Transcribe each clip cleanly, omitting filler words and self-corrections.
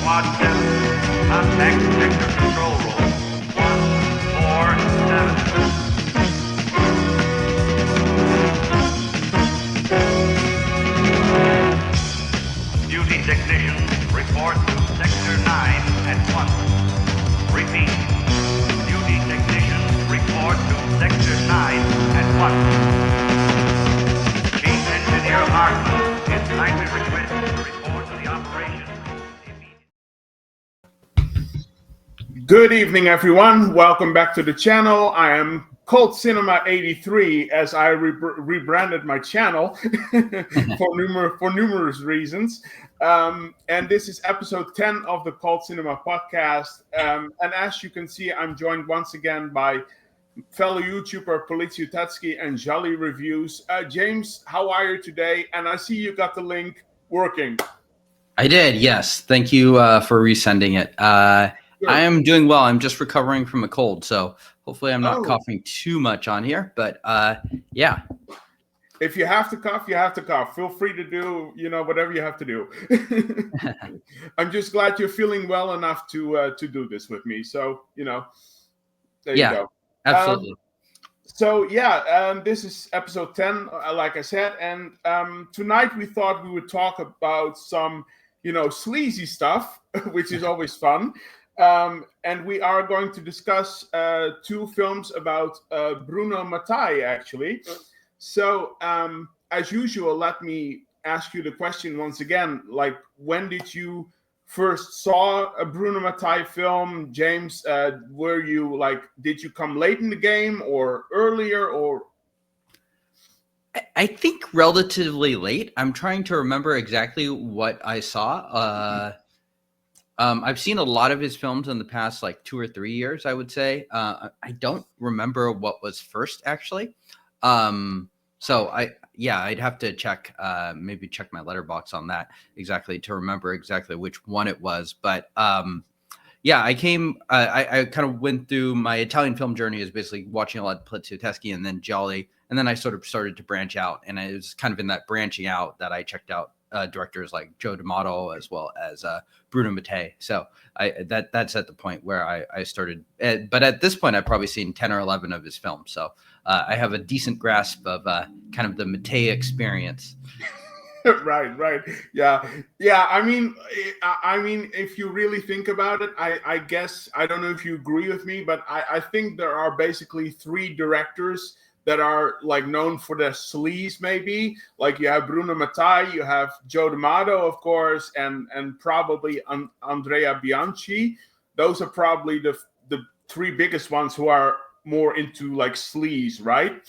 Squad 7, contact sector control room 147. Duty technicians report to sector 9 at once. Repeat. Duty technicians report to sector 9 at once. Chief Engineer Hartman is kindly requested to report to the operation. Good evening, everyone. Welcome back to the channel. I am Cult Cinema 83, as I rebranded my channel for numerous reasons. And this is episode 10 of the Cult Cinema podcast. And as you can see, I'm joined once again by fellow YouTuber Poliziotteschi Gialli Reviews. James, how are you today? And I see you got the link working. I did, yes. Thank you for resending it. Sure. I am doing well. I'm just recovering from a cold, so hopefully I'm not coughing too much on here. But yeah. If you have to cough, you have to cough. Feel free to do, whatever you have to do. I'm just glad you're feeling well enough to do this with me. So, there you go. Absolutely. This is episode 10, like I said. And tonight we thought we would talk about some, sleazy stuff, which is always fun. And we are going to discuss two films about Bruno Mattei, actually. So, as usual, let me ask you the question once again. Like, when did you first saw a Bruno Mattei film? James, did you come late in the game or earlier, or? I think relatively late. I'm trying to remember exactly what I saw. I've seen a lot of his films in the past, 2 or 3 years, I would say. I don't remember what was first, actually. So I'd have to check my letterbox on that exactly to remember exactly which one it was. But I kind of went through my Italian film journey as basically watching a lot of Poliziotteschi and then Gialli, and then I sort of started to branch out, and it was kind of in that branching out that I checked out directors like Joe D'Amato as well as Bruno Mattei. So that's at the point where I started. But at this point, I've probably seen 10 or 11 of his films. So I have a decent grasp of kind of the Mattei experience. Right. Yeah. I mean, if you really think about it, I guess, I don't know if you agree with me, but I think there are basically three directors that are known for their sleaze, maybe. Like, you have Bruno Mattei, you have Joe D'Amato, of course, and probably Andrea Bianchi. Those are probably the three biggest ones who are more into sleaze, right?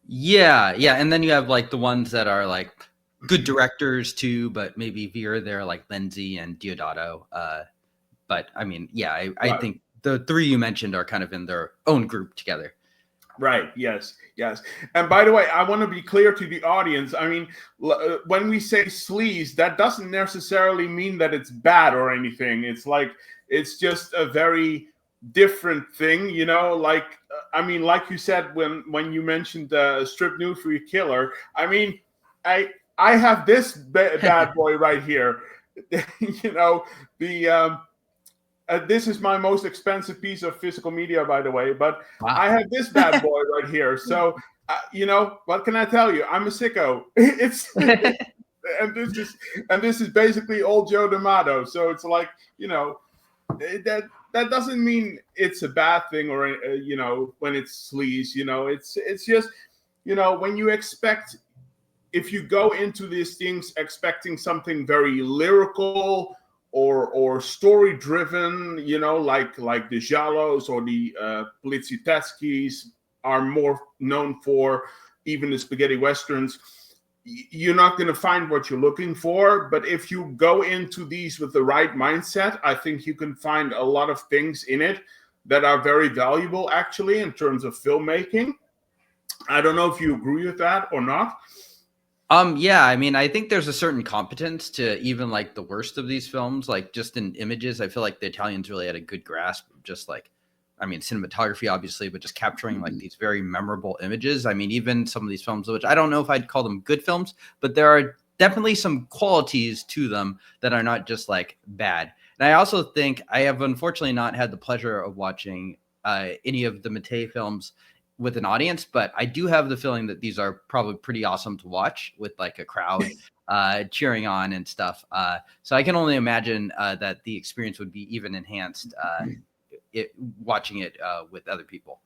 Yeah, and then you have the ones that are good directors too, but maybe veer there, like Lenzi and Diodato. But I mean, I think the three you mentioned are kind of in their own group together. Right. Yes. And by the way, I want to be clear to the audience. I mean, when we say sleaze, that doesn't necessarily mean that it's bad or anything. It's just a very different thing, like you said, when you mentioned Strip Nude for Your Killer, I mean, I have this bad boy right here. This is my most expensive piece of physical media, by the way, but wow. I have this bad boy right here. So, what can I tell you? I'm a sicko. and this is basically old Joe D'Amato. So it's that doesn't mean it's a bad thing or when it's sleaze. It's just when you expect, if you go into these things expecting something very lyrical or story driven, like the Giallos or the Poliziotteschi are more known for, even the spaghetti westerns, you're not going to find what you're looking for. But if you go into these with the right mindset, I think you can find a lot of things in it that are very valuable, actually, in terms of filmmaking. I don't know if you agree with that or not. Yeah, I mean, I think there's a certain competence to even the worst of these films, just in images. I feel like the Italians really had a good grasp of just cinematography, obviously, but just capturing these very memorable images. I mean, even some of these films, which I don't know if I'd call them good films, but there are definitely some qualities to them that are not just like bad. And I also think I have unfortunately not had the pleasure of watching any of the Mattei films with an audience, but I do have the feeling that these are probably pretty awesome to watch with like a crowd cheering on and stuff. So I can only imagine that the experience would be even enhanced watching it with other people.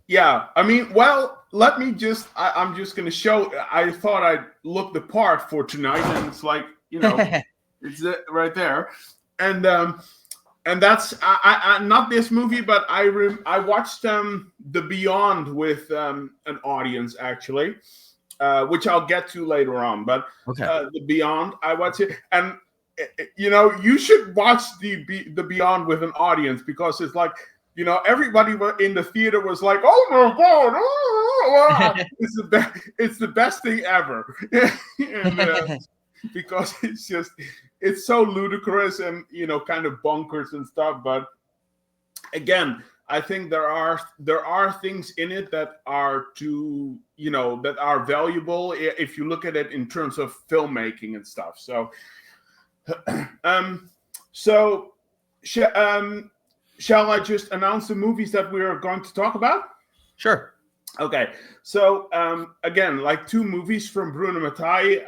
Yeah, I mean, well, let me just, I'm just going to show, I thought I'd look the part for tonight, and it's like, you know, it's right there. And that's, I not this movie, but I watched The Beyond with an audience, actually, which I'll get to later on. But The Beyond, I watched it. And, you know, you should watch The Beyond with an audience, because it's like, you know, everybody in the theater was like, "Oh my god, oh, it's the best thing ever," and, because it's so ludicrous and, you know, kind of bonkers and stuff. But again, I think there are things in it that are that are valuable if you look at it in terms of filmmaking and stuff. So, shall I just announce the movies that we are going to talk about? Sure. Okay. So again, like 2 movies from Bruno Mattei.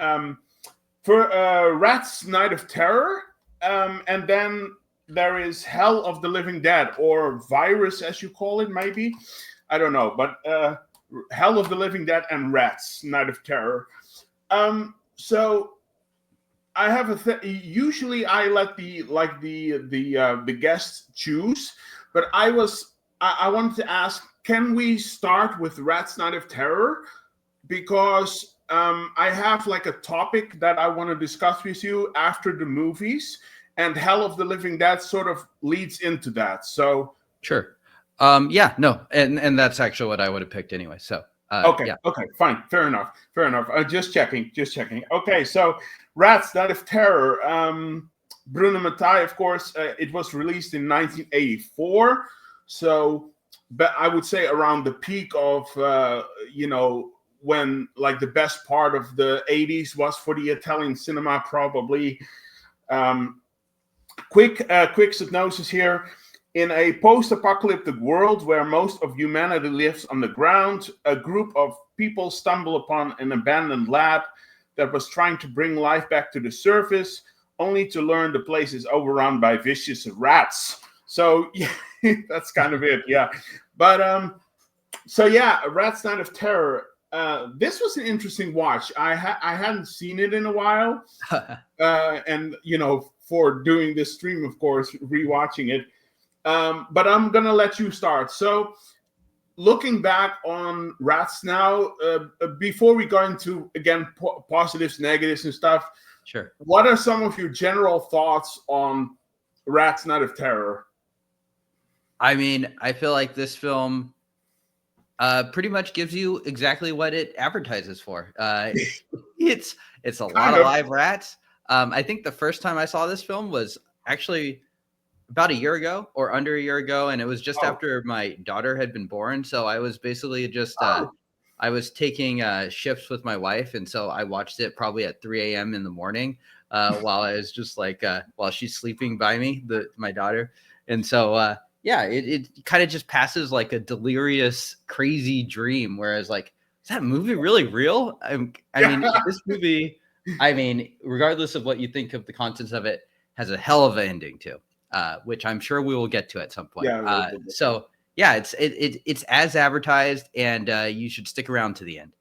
For Rat's Night of Terror, and then there is Hell of the Living Dead, or Virus, as you call it, maybe. I don't know, but Hell of the Living Dead and Rat's Night of Terror. So I have usually I let the guests choose, but I wanted to ask, can we start with Rat's Night of Terror? Because I have like a topic that I want to discuss with you after the movies, and Hell of the Living Dead sort of leads into that. So sure. Yeah, no, and that's actually what I would have picked anyway. So okay, yeah. Okay, fine, fair enough. Just checking. Okay, so Rat's Night of Terror. Bruno Mattei, of course, it was released in 1984. So, but I would say around the peak of when like the best part of the 80s was for the Italian cinema, probably. Quick synopsis here. In a post-apocalyptic world where most of humanity lives on the ground, a group of people stumble upon an abandoned lab that was trying to bring life back to the surface, only to learn the place is overrun by vicious rats. So yeah, that's kind of it, yeah. But so yeah, Rat's Night of Terror. This was an interesting watch. I hadn't seen it in a while, and you know, for doing this stream, of course, rewatching it. But I'm gonna let you start. So, looking back on Rats now, before we go into again positives, negatives, and stuff. Sure. What are some of your general thoughts on Rat's Night of Terror? I mean, I feel like this film pretty much gives you exactly what it advertises for. It's a lot of live rats. I think the first time I saw this film was actually about a year ago or under a year ago, and it was just after my daughter had been born. So I was basically just I was taking shifts with my wife, and so I watched it probably at 3 a.m. in the morning while I was just like while she's sleeping by me, my daughter. And so yeah, it kind of just passes like a delirious, crazy dream. Whereas like, is that movie really real? I mean, this movie, I mean, regardless of what you think of the contents of it, has a hell of an ending too. Which I'm sure we will get to at some point. Yeah, so yeah, it's as advertised, and you should stick around to the end.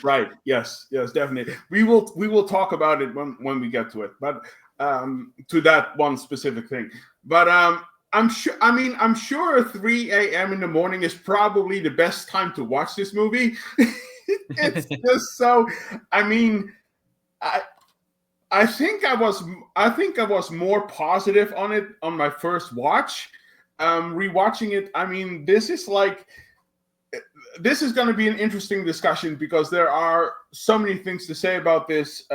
Right. Yes, definitely. We will talk about it when we get to it, but to that one specific thing. But I'm sure 3 a.m. in the morning is probably the best time to watch this movie. It's just so. I mean, I think I was more positive on it on my first watch. Rewatching it, I mean, this is going to be an interesting discussion because there are so many things to say about this.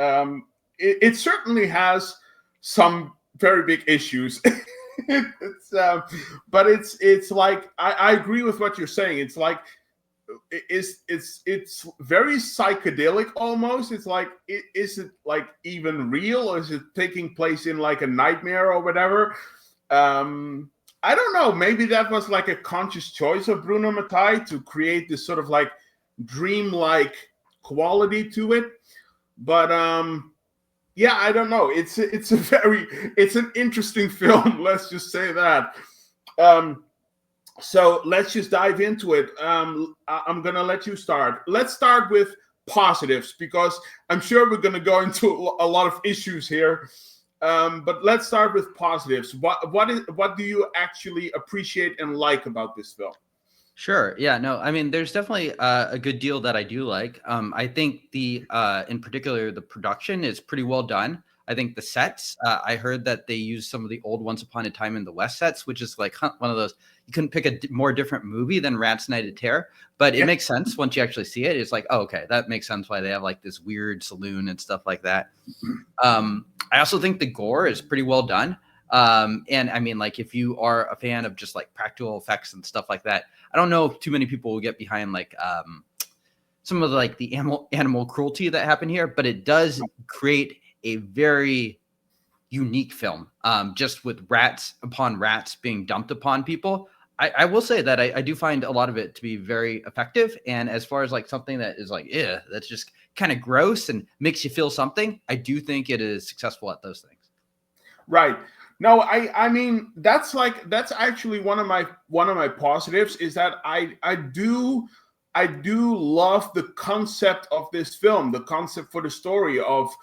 It certainly has some very big issues. But it's like I agree with what you're saying. It's like it's very psychedelic almost. It's like, is it like even real, or is it taking place in like a nightmare or whatever? I don't know. Maybe that was like a conscious choice of Bruno Mattei to create this sort of like dreamlike quality to it. But yeah, I don't know. It's an interesting film. Let's just say that. So let's just dive into it. I'm gonna let you start. Let's start with positives, because I'm sure we're gonna go into a lot of issues here. But let's start with positives. What do you actually appreciate and like about this film? Sure. Yeah. No. I mean, there's definitely a good deal that I do like. I think in particular, the production is pretty well done. I think the sets. I heard that they used some of the old Once Upon a Time in the West sets, which is like one of those. You couldn't pick a more different movie than Rant's Night of Terror, but it makes sense once you actually see it. It's like, oh, okay, that makes sense why they have like this weird saloon and stuff like that. I also think the gore is pretty well done. And I mean, like, if you are a fan of just like practical effects and stuff like that, I don't know if too many people will get behind like some of like the animal cruelty that happened here, but it does create a very unique film, just with rats upon rats being dumped upon people. I will say that I do find a lot of it to be very effective. And as far as like something that is like, yeah, that's just kind of gross and makes you feel something, I do think it is successful at those things. Right. No, I mean, that's actually one of my positives, is that I do love the concept of this film, the concept for the story of,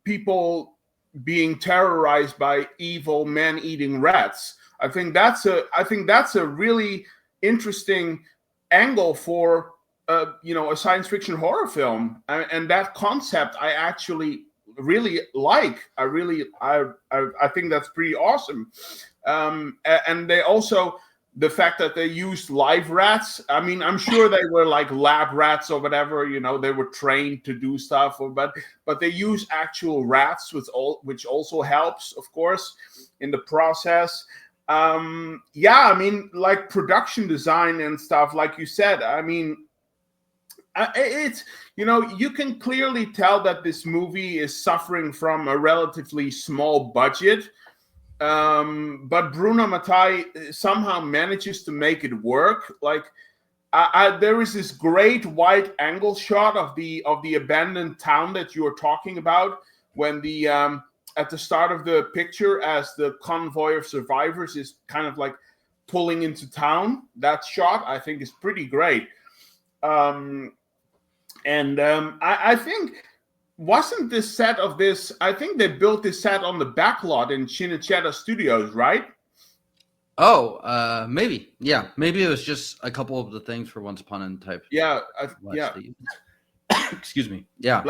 people being terrorized by evil man-eating rats. I think that's a really interesting angle for a science fiction horror film, and that concept I actually really like. I think that's pretty awesome. And they also, the fact that they used live rats. I mean, I'm sure they were like lab rats or whatever, they were trained to do stuff, but they use actual rats, which also helps, of course, in the process. Yeah, I mean, like production design and stuff, like you said, I mean, it's, you can clearly tell that this movie is suffering from a relatively small budget. But Bruno Mattei somehow manages to make it work. Like, there is this great wide angle shot of the abandoned town that you were talking about, when at the start of the picture, as the convoy of survivors is kind of like pulling into town. That shot, I think, is pretty great. I think, wasn't this set of this, I think they built this set on the back lot in Cinecetta Studios, right? Oh, maybe. Yeah. Maybe it was just a couple of the things for Once Upon a Time. Yeah. Excuse me. Yeah.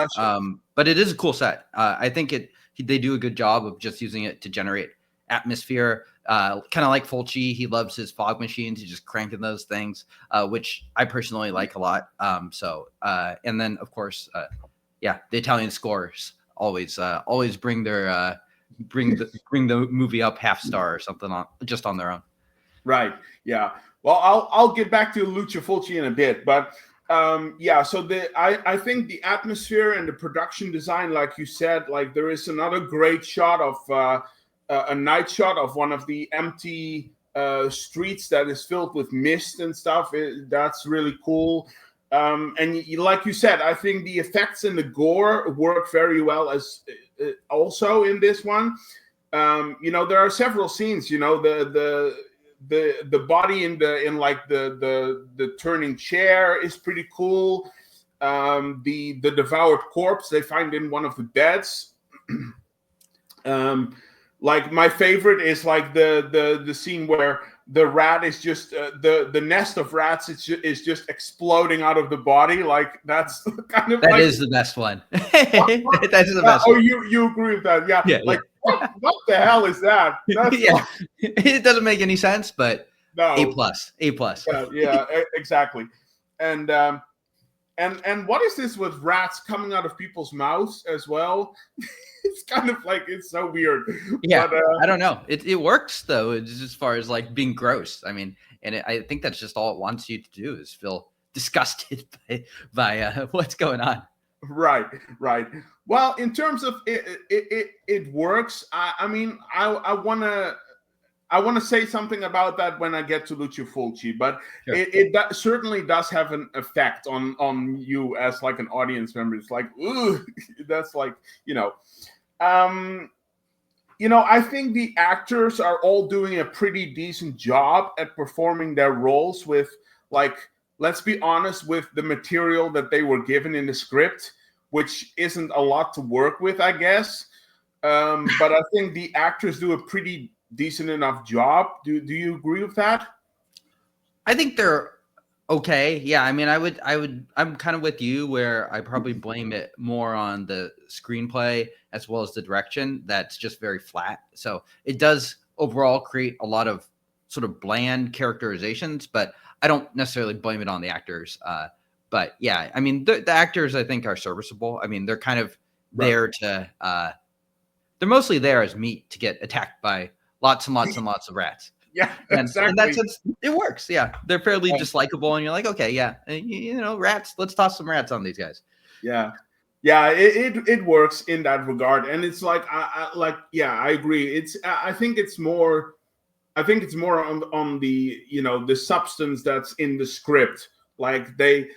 But it is a cool set. I think they do a good job of just using it to generate atmosphere. Kind of like Fulci, he loves his fog machines. He's just cranking those things, which I personally like a lot. And then of course, the Italian scores always bring their bring the movie up half star or something on their own. Right. Yeah. Well, I'll get back to Lucio Fulci in a bit, but so I think the atmosphere and the production design, like you said, like there is another great shot of a night shot of one of the empty streets that is filled with mist and stuff. That's really cool. And like you said, I think the effects and the gore work very well as also in this one. There are several scenes. The body in the turning chair is pretty cool. The devoured corpse they find in one of the beds. Like my favorite is like the scene where the rat is just the nest of rats is just exploding out of the body. Like that's kind of that is the best one. That's the best. Oh, you agree with that? Yeah. Yeah. Like what the hell is that? That's it doesn't make any sense, but no. A plus. Yeah, exactly. And what is this with rats coming out of people's mouths as well? It's kind of like, it's so weird. Yeah, but, I don't know. It works though, as far as like being gross. I mean, and I think that's just all it wants you to do is feel disgusted by what's going on. Right. Well, in terms of it works. I mean, I want to say something about that when I get to Lucio Fulci, but Sure. it certainly does have an effect on you as like an audience member. It's like, ooh, that's like, I think the actors are all doing a pretty decent job at performing their roles with, like, let's be honest, with the material that they were given in the script, which isn't a lot to work with, I guess. But I think the actors do a pretty decent enough job. Do you agree with that? I think they're okay. Yeah, I mean, I'm kind of with you where I probably blame it more on the screenplay as well as the direction that's just very flat. So it does overall create a lot of sort of bland characterizations, but I don't necessarily blame it on the actors. But yeah, I mean, the actors I think are serviceable. I mean, they're kind of there to, they're mostly there as meat to get attacked by lots and lots and lots of rats. Yeah, And exactly. in that sense, it works. Yeah, they're fairly just likable, and you're like, okay, yeah, rats. Let's toss some rats on these guys. Yeah, it works in that regard, and it's like, I agree. I think it's more on the the substance that's in the script. Like they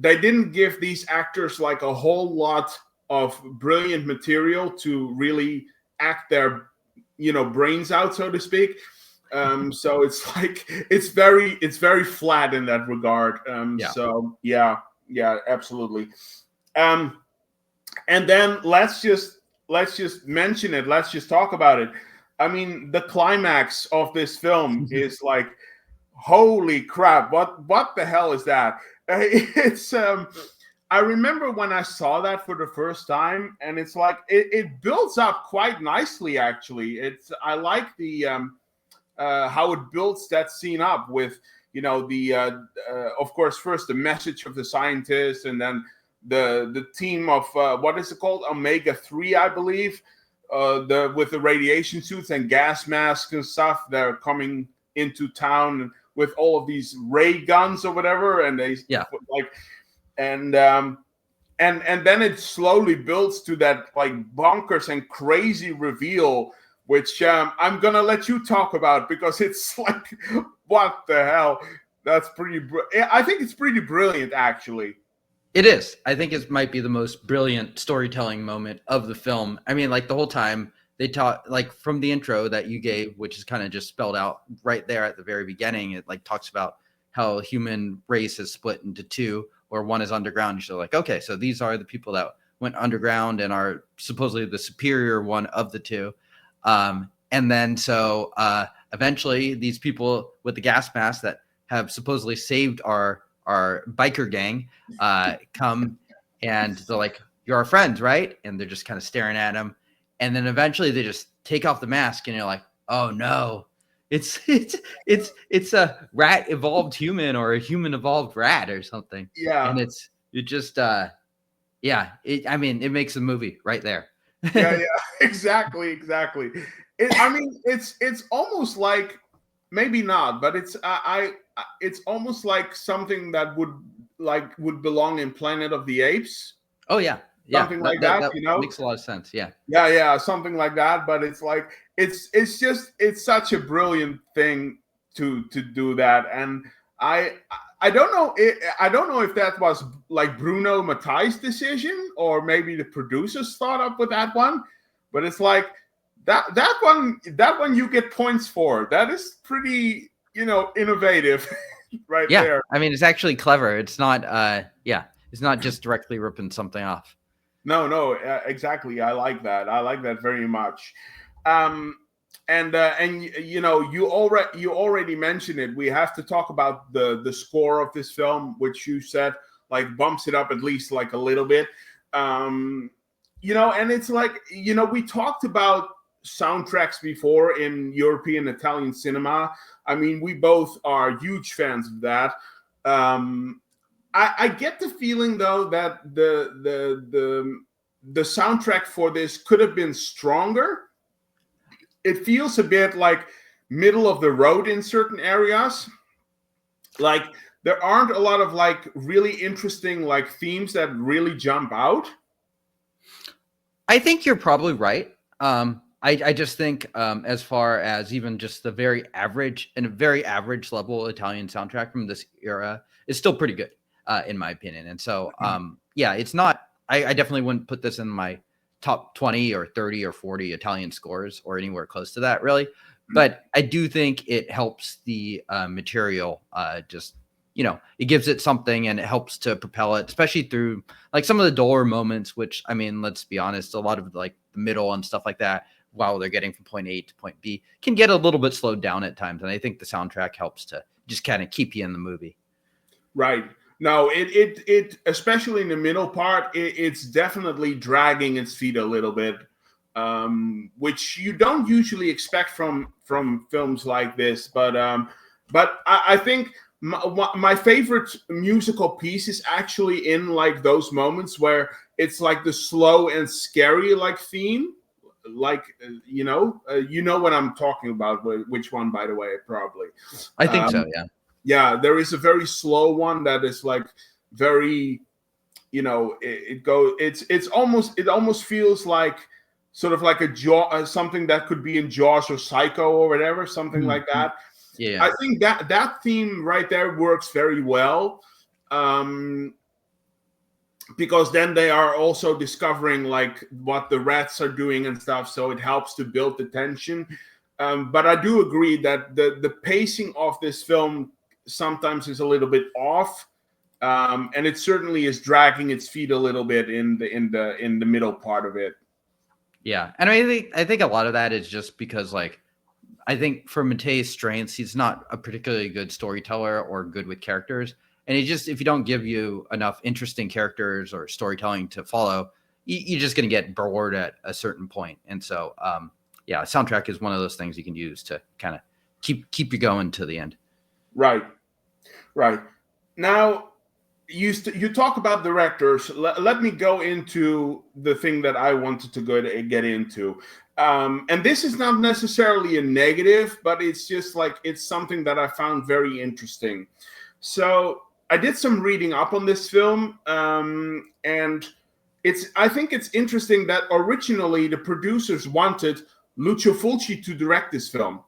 didn't give these actors like a whole lot of brilliant material to really act their brains out, so to speak. So it's like it's very flat in that regard. So yeah, absolutely. And then let's just mention it. Let's just talk about it. I mean, the climax of this film is like, holy crap! What the hell is that? It's I remember when I saw that for the first time, and it's like it builds up quite nicely. Actually, I like the how it builds that scene up with of course, first the message of the scientist, and then the team of what is it called, Omega-3, I believe, with the radiation suits and gas masks and stuff. They're coming into town with all of these ray guns or whatever, and they and then it slowly builds to that like bonkers and crazy reveal, which I'm gonna let you talk about, because it's like, what the hell? That's I think it's pretty brilliant, actually. It is. I think it might be the most brilliant storytelling moment of the film. I mean, like the whole time they talk, like from the intro that you gave, which is kind of just spelled out right there at the very beginning. It like talks about how human race is split into two, or one is underground. You're like, okay, so these are the people that went underground and are supposedly the superior one of the two. And then so eventually these people with the gas mask that have supposedly saved our biker gang come, and they're like, you're our friends, right? And they're just kind of staring at him. And then eventually they just take off the mask, and you're like, oh no, it's a rat evolved human, or a human evolved rat or something. Yeah. And it makes a movie right there. yeah, exactly. I mean, it's almost like, maybe not, but it's almost like something that would belong in Planet of the Apes. Oh yeah, something like that. Makes a lot of sense. Yeah, something like that. But it's like it's such a brilliant thing to do that, and I don't know. I don't know if that was like Bruno Mattei's decision, or maybe the producers thought up with that one. But it's like that one you get points for. That is pretty, innovative, right there. I mean, it's actually clever. It's not. It's not just directly ripping something off. No, exactly. I like that. I like that very much. And you already mentioned it. We have to talk about the score of this film, which you said like bumps it up at least like a little bit. And it's like, we talked about soundtracks before in European Italian cinema. I mean, we both are huge fans of that. I get the feeling though that the soundtrack for this could have been stronger. It feels a bit like middle of the road in certain areas. like there aren't a lot of like really interesting like themes that really jump out. I think you're probably right. I just think as far as even just the very average and a very average level Italian soundtrack from this era is still pretty good, in my opinion. And so, yeah, it's not. I definitely wouldn't put this in my top 20 or 30 or 40 Italian scores or anywhere close to that, really. But I do think it helps the material just, it gives it something and it helps to propel it, especially through like some of the duller moments, which, I mean, let's be honest, a lot of like the middle and stuff like that, while they're getting from point A to point B, can get a little bit slowed down at times. And I think the soundtrack helps to just kind of keep you in the movie. Right. No, it especially in the middle part, it's definitely dragging its feet a little bit, which you don't usually expect from films like this. But I think my favorite musical piece is actually in like those moments where it's like the slow and scary like theme, like you know what I'm talking about. Which one, by the way? Probably. I think so. Yeah. Yeah, there is a very slow one that is like very, it almost feels like sort of like something that could be in Jaws or Psycho or whatever, something like that. Yeah. I think that theme right there works very well, because then they are also discovering like what the rats are doing and stuff, so it helps to build the tension. But I do agree that the pacing of this film sometimes is a little bit off, and it certainly is dragging its feet a little bit in the middle part of it. Yeah, and I think a lot of that is just because, like, I think for Mattei's strengths, he's not a particularly good storyteller or good with characters, and if you don't give you enough interesting characters or storytelling to follow, you're just going to get bored at a certain point. And so, yeah, soundtrack is one of those things you can use to kind of keep you going to the end. Right. Now, you talk about directors. Let me go into the thing that I wanted to get into. And this is not necessarily a negative, but it's just like it's something that I found very interesting. So I did some reading up on this film, and I think it's interesting that originally the producers wanted Lucio Fulci to direct this film.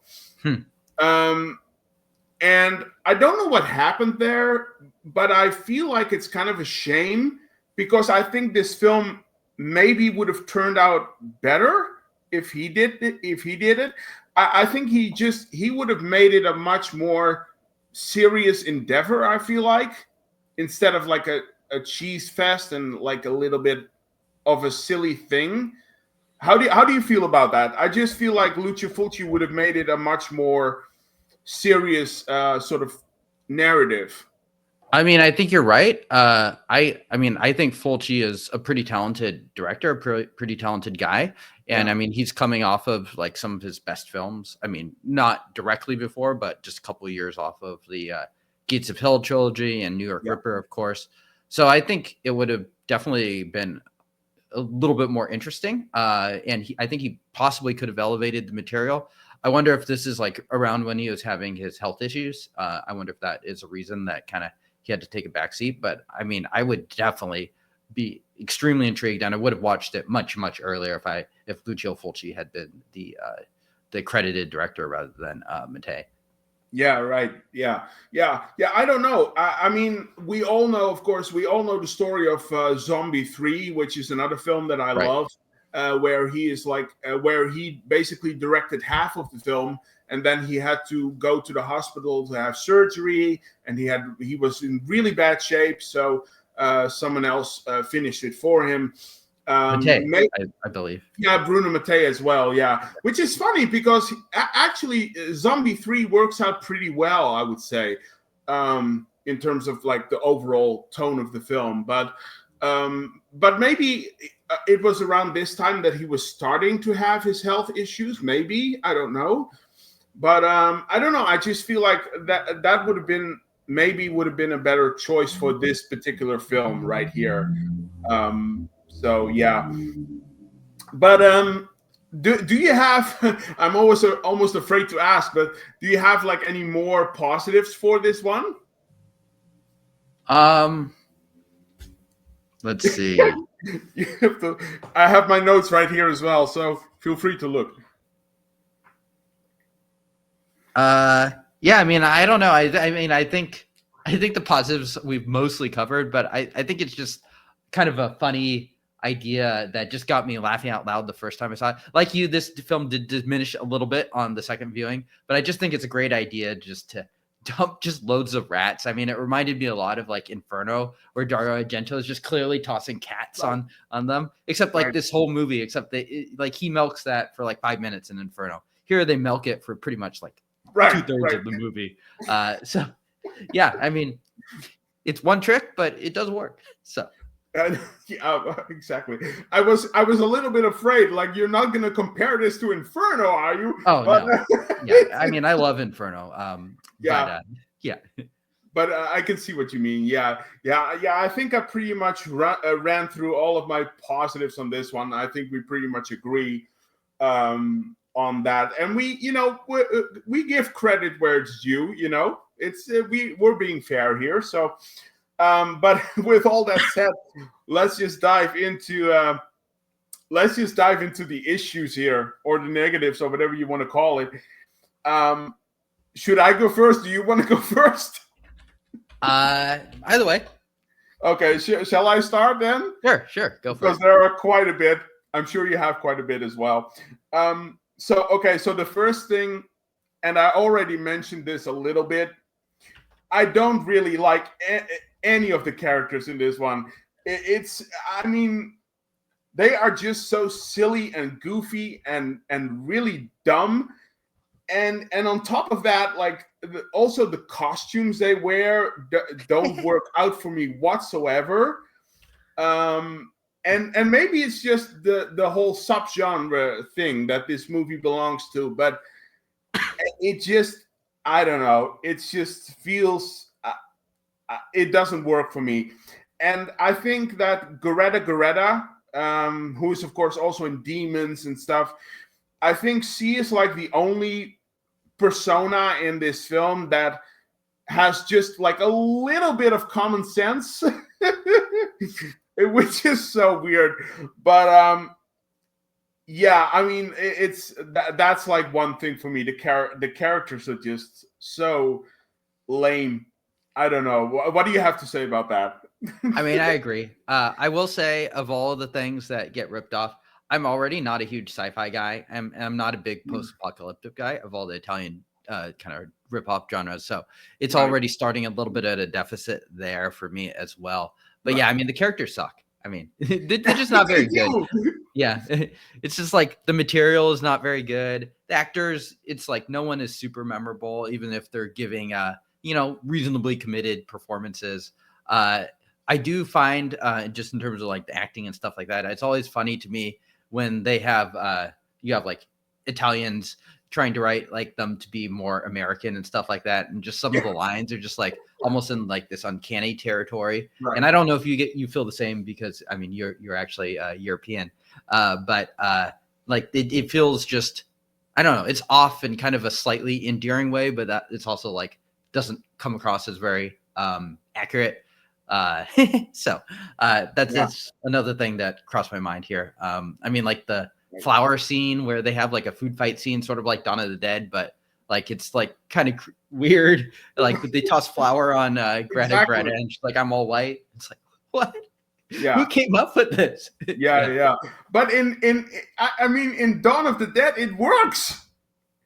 And I don't know what happened there, but I feel like it's kind of a shame, because I think this film maybe would have turned out better if he did it. I think he would have made it a much more serious endeavor, I feel like, instead of like a cheese fest and like a little bit of a silly thing. How do you feel about that? I just feel like Lucio Fulci would have made it a much more serious sort of narrative. I mean, I think you're right. I mean, I think Fulci is a pretty talented director, a pretty talented guy. And I mean, he's coming off of like some of his best films. I mean, not directly before, but just a couple of years off of the Gates of Hell trilogy and New York Ripper, of course. So I think it would have definitely been a little bit more interesting. And I think he possibly could have elevated the material. I wonder if this is like around when he was having his health issues. I wonder if that is a reason that kind of he had to take a back seat. But I mean, I would definitely be extremely intrigued, and I would have watched it much, much earlier if Lucio Fulci had been the credited director rather than Mattei. Yeah, right. Yeah. I don't know. I mean, we all know the story of Zombie 3, which is another film that I love. Where he basically directed half of the film, and then he had to go to the hospital to have surgery, and he was in really bad shape, so someone else finished it for him. Mattei, I believe. Yeah, Bruno Mattei as well. Yeah, which is funny because actually Zombie 3 works out pretty well, I would say, in terms of like the overall tone of the film. But maybe it was around this time that he was starting to have his health issues. Maybe, I don't know. But I don't know. I just feel like that would have been a better choice for this particular film right here. So yeah. But do you have? I'm almost afraid to ask, but do you have like any more positives for this one? Let's see. I have my notes right here as well, so feel free to look. Yeah, I mean, I don't know. I think the positives we've mostly covered, but I think it's just kind of a funny idea that just got me laughing out loud the first time I saw it. Like you, this film did diminish a little bit on the second viewing, but I just think it's a great idea just to dump just loads of rats. I mean, it reminded me a lot of like Inferno, where Dario Argento is just clearly tossing cats on them, except like this whole movie, except like he milks that for like 5 minutes in Inferno. Here they milk it for pretty much like 2/3 of the movie. So yeah, I mean, it's one trick, but it does work. So yeah, exactly. I was a little bit afraid, like, you're not going to compare this to Inferno, are you? Oh, no. Yeah, I mean, I love Inferno. Yeah. But, yeah. But I can see what you mean. Yeah. I think I pretty much ran through all of my positives on this one. I think we pretty much agree on that, and we give credit where it's due. It's we're being fair here. So, but with all that said, let's just dive into the issues here, or the negatives, or whatever you want to call it. Should I go first? Do you want to go first? Either way. Okay, shall I start then? Sure, go for it. Because there are quite a bit. I'm sure you have quite a bit as well. So the first thing, and I already mentioned this a little bit, I don't really like any of the characters in this one. I mean, they are just so silly and goofy and really dumb. And on top of that, like, also the costumes they wear don't work out for me whatsoever. And maybe it's just the whole subgenre thing that this movie belongs to, but it just, I don't know, it just feels it doesn't work for me. And I think that Geretta, who is of course also in Demons and stuff, I think she is like the only persona in this film that has just like a little bit of common sense, which is so weird. But yeah, I mean, that's like one thing for me. The characters are just so lame. I don't know. What do you have to say about that? I mean, I agree. I will say, of all the things that get ripped off, I'm already not a huge sci-fi guy. I'm not a big post-apocalyptic guy of all the Italian kind of rip-off genres. So it's already starting a little bit at a deficit there for me as well. But yeah, I mean, the characters suck. I mean, they're just not very good. Yeah, it's just like the material is not very good. The actors, it's like no one is super memorable, even if they're giving reasonably committed performances. I do find just in terms of like the acting and stuff like that, it's always funny to me when they have you have like Italians trying to write like them to be more American and stuff like that, and just some of the lines are just like almost in like this uncanny territory. Right. And I don't know if you feel the same, because I mean you're actually European, but like it feels just, I don't know, it's off in kind of a slightly endearing way, but that it's also like doesn't come across as very accurate. So that's another thing that crossed my mind here. I mean, like the flower scene where they have like a food fight scene, sort of like Dawn of the Dead, but like it's like kind of weird. Like they toss flour on Greta, and she's like, I'm all white. It's like, what? Yeah. Who came up with this? Yeah. But in Dawn of the Dead, it works.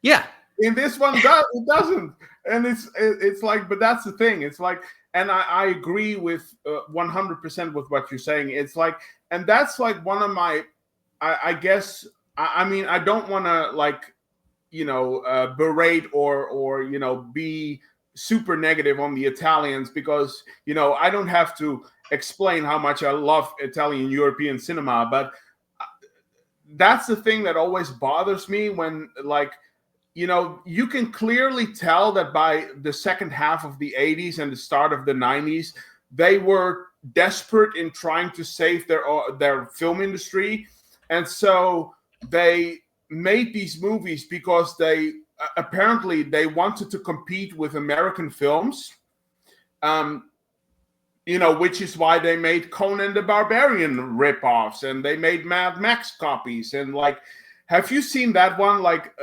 Yeah. In this one, it doesn't. And it's like, but that's the thing. It's like, and I agree with 100% with what you're saying. It's like, and that's like one of my, I guess, I mean, I don't want to like, berate or be super negative on the Italians, because, I don't have to explain how much I love Italian European cinema. But that's the thing that always bothers me when, like, you can clearly tell that by the second half of the 80s and the start of the 90s, they were desperate in trying to save their film industry. And so they made these movies because they apparently they wanted to compete with American films. which is why they made Conan the Barbarian ripoffs, and they made Mad Max copies. And like, have you seen that one? Like,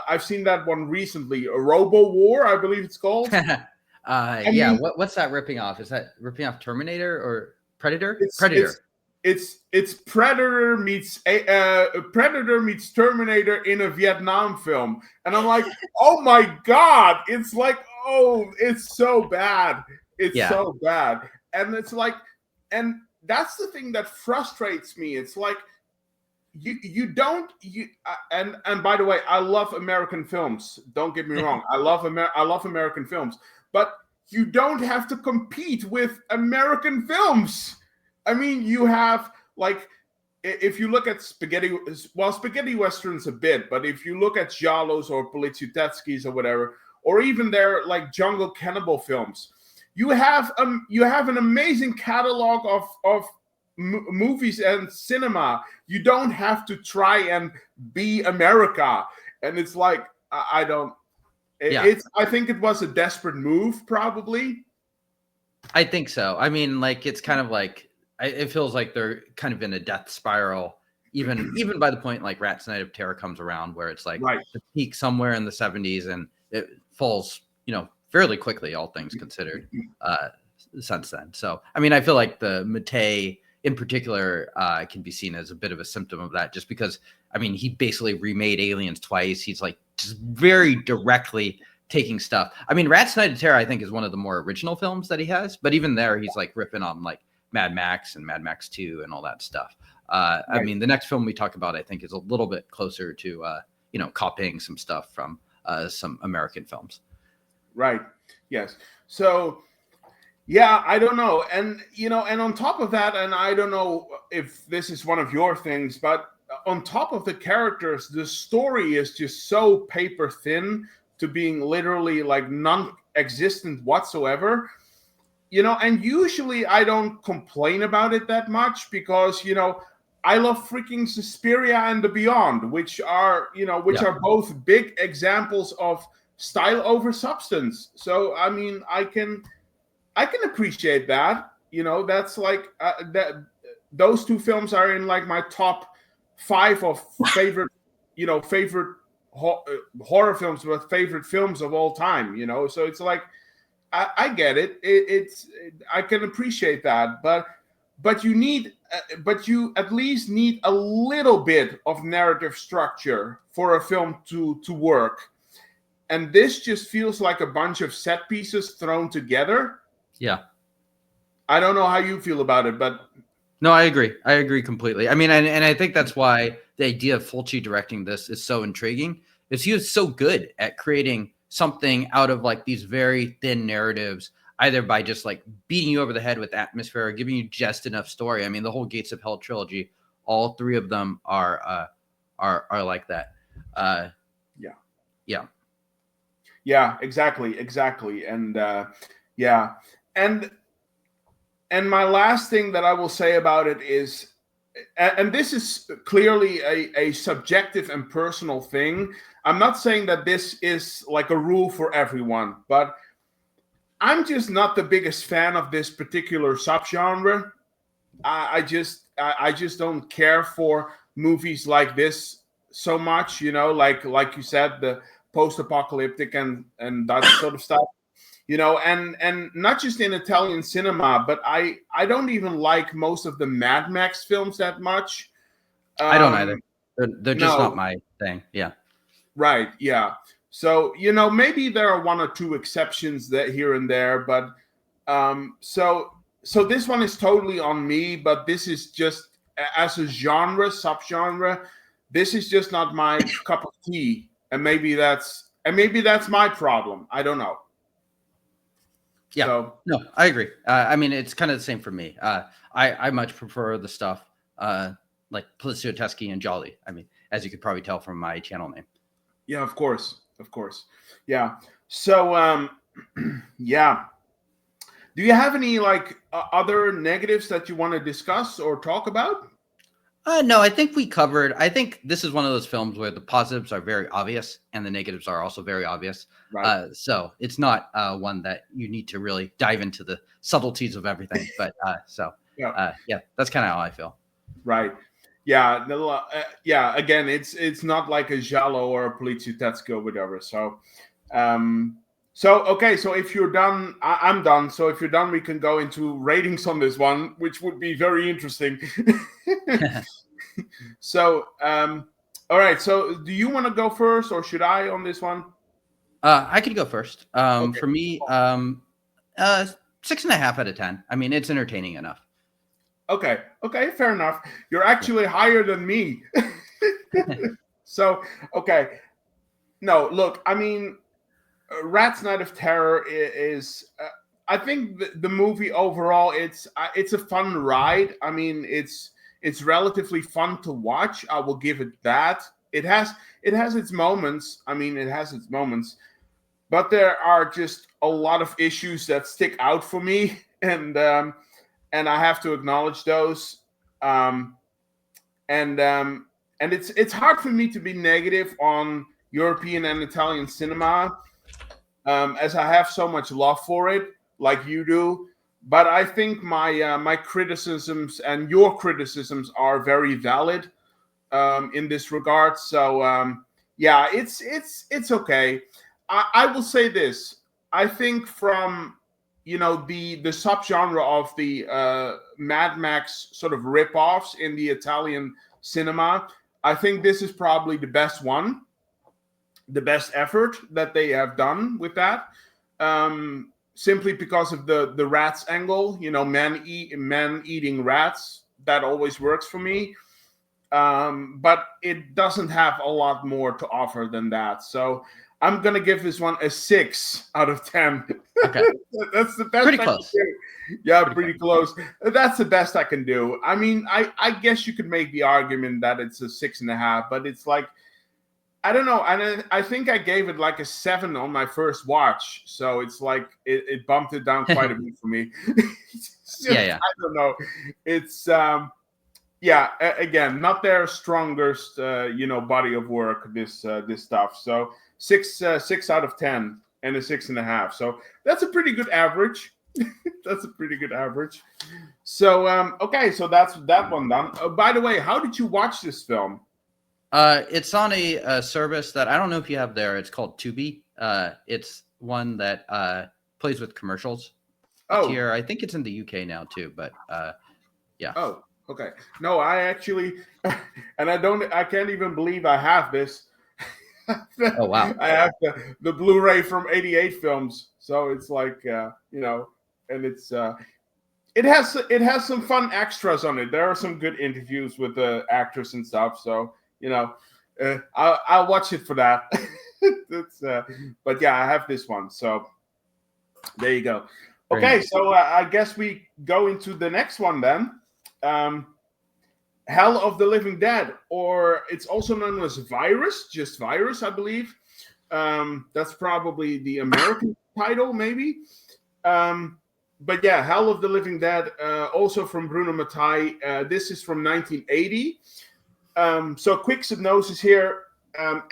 I've seen that one recently, Robo War, I believe it's called. Yeah. What's that ripping off? Is that ripping off Terminator or Predator? Predator. It's Predator meets Predator meets Terminator in a Vietnam film, and I'm like, oh my god! It's like, oh, it's so bad. It's so bad, and it's like, and that's the thing that frustrates me. It's like, and by the way, I love American films. Don't get me wrong. I love American films, but you don't have to compete with American films. I mean, you have, like, if you look at spaghetti westerns a bit, but if you look at Giallos or Poliziotteschi's or whatever, or even their like jungle cannibal films, you have an amazing catalog of movies and cinema. You don't have to try and be America. And it's like, I think it was a desperate move, probably. I think so. I mean, like, it's kind of like, it feels like they're kind of in a death spiral, even by the point like Rat's Night of Terror comes around, where it's like the peak somewhere in the 70s and it falls, fairly quickly, all things considered, since then. So, I mean, I feel like the Mattei in particular can be seen as a bit of a symptom of that, just because, I mean, he basically remade Aliens twice. He's like just very directly taking stuff. I mean, Rat's Night of Terror, I think, is one of the more original films that he has, but even there, he's like ripping on like Mad Max and Mad Max 2 and all that stuff. I mean, the next film we talk about, I think, is a little bit closer to, copying some stuff from some American films. Right. Yes. So, yeah, I don't know. And, and on top of that, and I don't know if this is one of your things, but on top of the characters, the story is just so paper thin to being literally like non-existent whatsoever. And usually I don't complain about it that much because, I love freaking Suspiria and The Beyond, which are both big examples of style over substance. So, I mean, I can appreciate that. That's like that. Those two films are in like my top 5 of favorite, favorite horror films, but favorite films of all time. So it's like, I get it. I can appreciate that, but you at least need a little bit of narrative structure for a film to work. And this just feels like a bunch of set pieces thrown together. Yeah. I don't know how you feel about it, but no, I agree. I agree completely. I mean, and I think that's why the idea of Fulci directing this is so intriguing, is he was so good at creating something out of like these very thin narratives, either by just like beating you over the head with atmosphere or giving you just enough story. I mean, the whole Gates of Hell trilogy, all 3 of them are like that. Yeah, exactly. And and my last thing that I will say about it is, and this is clearly a subjective and personal thing. I'm not saying that this is like a rule for everyone, but I'm just not the biggest fan of this particular subgenre. I just don't care for movies like this so much, like you said, the post-apocalyptic and that sort of stuff. And not just in Italian cinema, but I don't even like most of the Mad Max films that much. I don't either. They're just not my thing. Yeah. Right. Yeah. So, maybe there are 1 or 2 exceptions that here and there, but so this one is totally on me, but this is just as a subgenre, this is just not my cup of tea. And maybe that's my problem. I don't know. Yeah, so, no, I agree. I mean, it's kind of the same for me. I much prefer the stuff like Poliziotteschi and Gialli. I mean, as you could probably tell from my channel name. Yeah, of course. Yeah. So, yeah. Do you have any like other negatives that you want to discuss or talk about? No, I think we covered. I think this is one of those films where the positives are very obvious and the negatives are also very obvious. Right. So it's not one that you need to really dive into the subtleties of everything. But yeah, that's kind of how I feel. Right. Yeah. Yeah. Again, it's not like a Giallo or a Poliziotteschi or whatever. So, okay. So if you're done, I'm done. So if you're done, we can go into ratings on this one, which would be very interesting. So, all right. So do you want to go first, or should I on this one? I could go first. Okay. For me, 6.5 out of 10. I mean, it's entertaining enough. Okay, fair enough. You're actually higher than me. So, okay. No, look, I mean, Rat's Night of Terror is I think the movie overall it's a fun ride. I mean, it's relatively fun to watch. I will give it that. It has its moments. I mean, it has its moments, but there are just a lot of issues that stick out for me, and I have to acknowledge those. And it's hard for me to be negative on European and Italian cinema, as I have so much love for it, like you do. But I think my criticisms and your criticisms are very valid in this regard. So yeah, it's okay. I will say this. I think from the subgenre of the Mad Max sort of rip-offs in the Italian cinema, I think this is probably the best one, the best effort that they have done with that. Simply because of the rats angle, men eating rats. That always works for me. But it doesn't have a lot more to offer than that. So I'm gonna give this one a 6 out of 10. Okay, That's the best. pretty close. Yeah, pretty close. That's the best I can do. I mean, I guess you could make the argument that it's a 6.5, but it's like, I don't know. And I think I gave it like a 7 on my first watch. So it's like it bumped it down quite a bit for me. Yeah. I don't know. It's yeah, again, not their strongest body of work, this stuff. So 6 out of 10 and a 6.5. So that's a pretty good average. That's a pretty good average. So okay, so that's that one done. By the way, how did you watch this film? It's on a service that I don't know if you have there. It's called Tubi. It's one that plays with commercials. Oh, here I think it's in the UK now too, but yeah. Oh, okay. No, I actually, and I can't even believe I have this. Oh wow! I have the Blu-ray from '88 films, so it's like and it's it has some fun extras on it. There are some good interviews with the actors and stuff, so I'll watch it for that. But yeah, I have this one, so there you go. Okay, so I guess we go into the next one then. Hell of the Living Dead, or it's also known as Virus, just Virus, I believe. That's probably the American title, maybe. But yeah, Hell of the Living Dead, also from Bruno Mattei. This is from 1980. So quick synopsis here.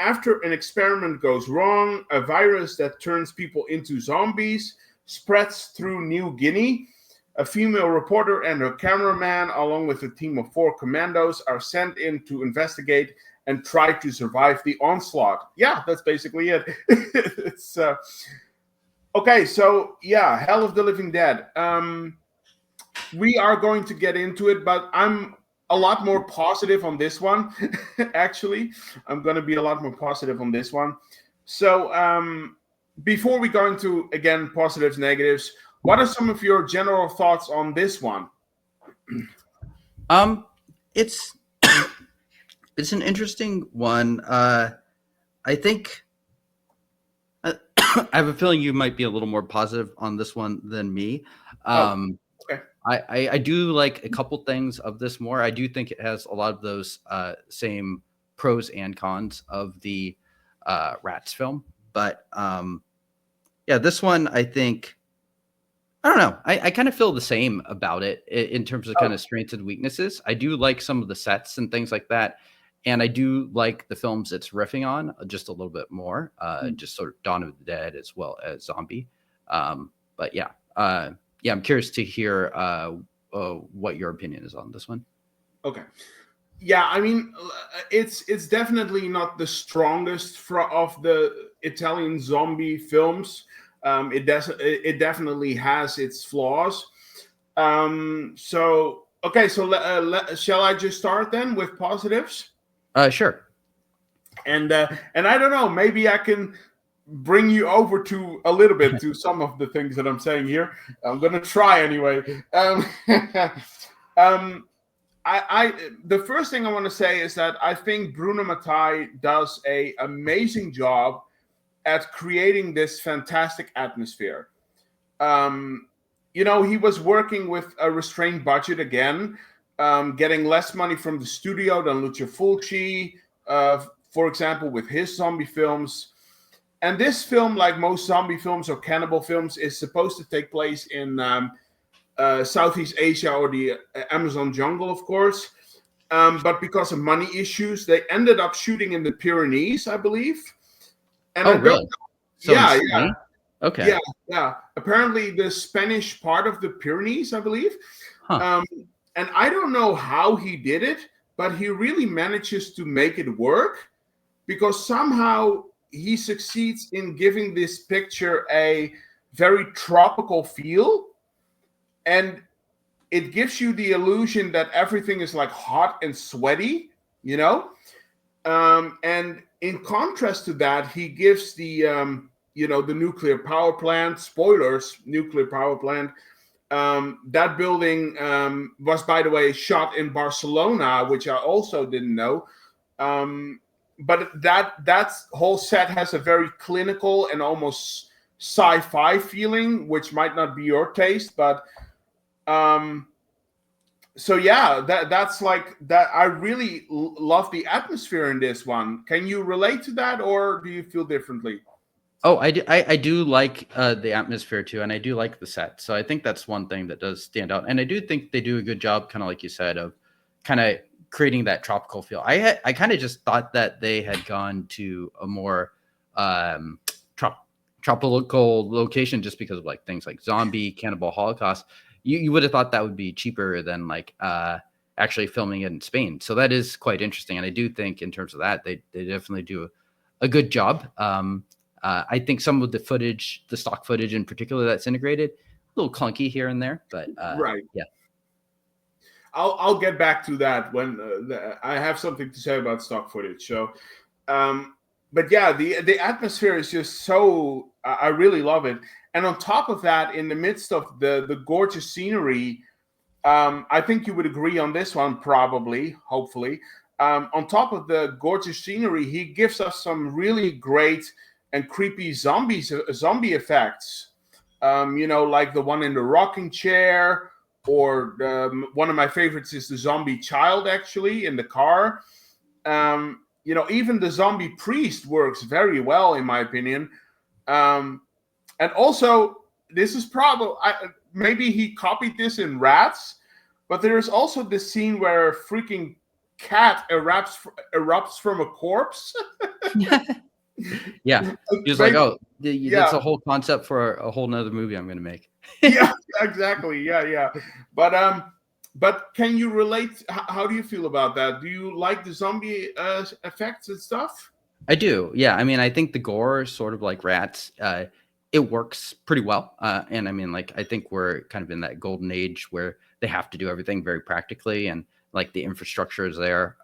After an experiment goes wrong, a virus that turns people into zombies spreads through New Guinea. A female reporter and her cameraman, along with a team of 4 commandos, are sent in to investigate and try to survive the onslaught. Yeah, that's basically it. It's okay, so yeah, Hell of the Living Dead. We are going to get into it, but I'm a lot more positive on this one. Actually, I'm going to be a lot more positive on this one. So before we go into, again, positives, negatives, what are some of your general thoughts on this one? It's it's an interesting one. I think I have a feeling you might be a little more positive on this one than me. Okay. I do like a couple things of this more. I do think it has a lot of those same pros and cons of the Rats film, but yeah, this one I think I don't know. I kind of feel the same about it in terms of kind of strengths and weaknesses. I do like some of the sets and things like that. And I do like the films it's riffing on just a little bit more, just sort of Dawn of the Dead as well as Zombie. But yeah, I'm curious to hear what your opinion is on this one. Okay. Yeah, I mean, it's definitely not the strongest of the Italian zombie films. It definitely has its flaws. So okay, so shall I just start then with positives? Sure. And I don't know, maybe I can bring you over to a little bit to some of the things that I'm saying here. I'm gonna try anyway. The first thing I want to say is that I think Bruno Mattei does an amazing job at creating this fantastic atmosphere. He was working with a restrained budget again, getting less money from the studio than Lucio Fulci, for example, with his zombie films. And this film, like most zombie films or cannibal films, is supposed to take place in Southeast Asia or the Amazon jungle, of course. But because of money issues, they ended up shooting in the Pyrenees, I believe. And really? So yeah. Okay. Yeah. Apparently, the Spanish part of the Pyrenees, I believe. Huh. And I don't know how he did it, but he really manages to make it work because somehow he succeeds in giving this picture a very tropical feel. And it gives you the illusion that everything is like hot and sweaty, and in contrast to that, he gives the the nuclear power plant, spoilers, nuclear power plant. That building was, by the way, shot in Barcelona, which I also didn't know. But that whole set has a very clinical and almost sci-fi feeling, which might not be your taste, but so yeah, that's like that. I really love the atmosphere in this one. Can you relate to that, or do you feel differently? Oh, I do like the atmosphere too, and I do like the set. So I think that's one thing that does stand out, and I do think they do a good job, kind of like you said, of kind of creating that tropical feel. I kind of just thought that they had gone to a more tropical location just because of like things like zombie, cannibal holocaust. You would have thought that would be cheaper than like actually filming it in Spain. So that is quite interesting, and I do think in terms of that, they definitely do a good job. I think some of the footage, the stock footage in particular that's integrated, a little clunky here and there, but right. Yeah. I'll get back to that when I have something to say about stock footage. So, but yeah, the atmosphere is just so I really love it. And on top of that, in the midst of the gorgeous scenery, I think you would agree on this one, probably, hopefully. On top of the gorgeous scenery, he gives us some really great and creepy zombie effects. Like the one in the rocking chair, or one of my favorites is the zombie child, actually, in the car. Even the zombie priest works very well, in my opinion. And also, this is probably, maybe he copied this in Rats, but there is also this scene where a freaking cat erupts from a corpse. Yeah, he was like, "Oh, that's a whole concept for a whole nother movie I'm going to make." Yeah, exactly. Yeah. But can you relate? How do you feel about that? Do you like the zombie effects and stuff? I do. Yeah, I mean, I think the gore, sort of like Rats, it works pretty well. And I mean, like, I think we're kind of in that golden age where they have to do everything very practically, and like the infrastructure is there.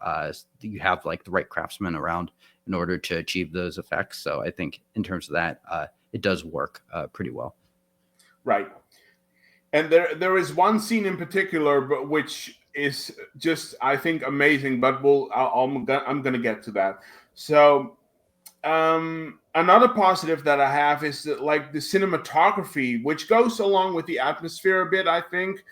You have like the right craftsmen around in order to achieve those effects. So I think in terms of that, it does work pretty well. Right. And there is one scene in particular, but which is just, I think, amazing. But I'm going to get to that. So another positive that I have is that, like, the cinematography, which goes along with the atmosphere a bit, I think.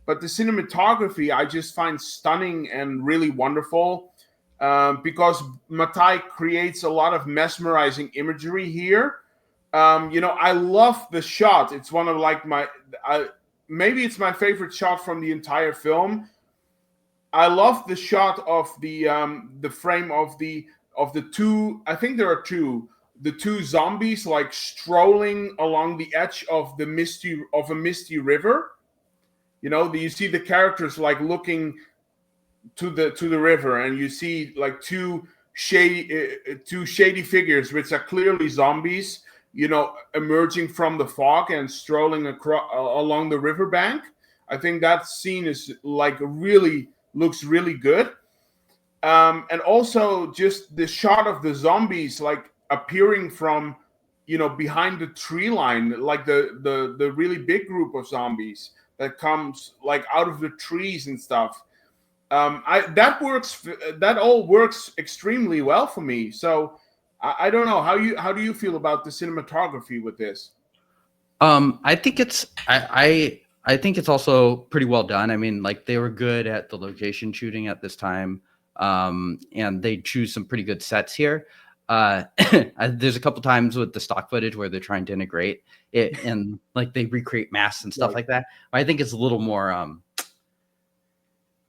But the cinematography I just find stunning and really wonderful, because Mattei creates a lot of mesmerizing imagery here. I love the shot. It's one of like maybe it's my favorite shot from the entire film. I love the shot of the frame of the two. I think there are two. The two zombies like strolling along the edge of a misty river. You see the characters like looking to the river, and you see like two shady figures, which are clearly zombies, emerging from the fog and strolling along the riverbank. I think that scene is like looks really good. And also just the shot of the zombies like appearing from behind the tree line, like the really big group of zombies that comes like out of the trees and stuff. That all works extremely well for me. So I don't know how do you feel about the cinematography with this? I think I think it's also pretty well done. I mean, like they were good at the location shooting at this time, and they choose some pretty good sets here. There's a couple times with the stock footage where they're trying to integrate it and like they recreate masks and stuff like that. I think it's a little more,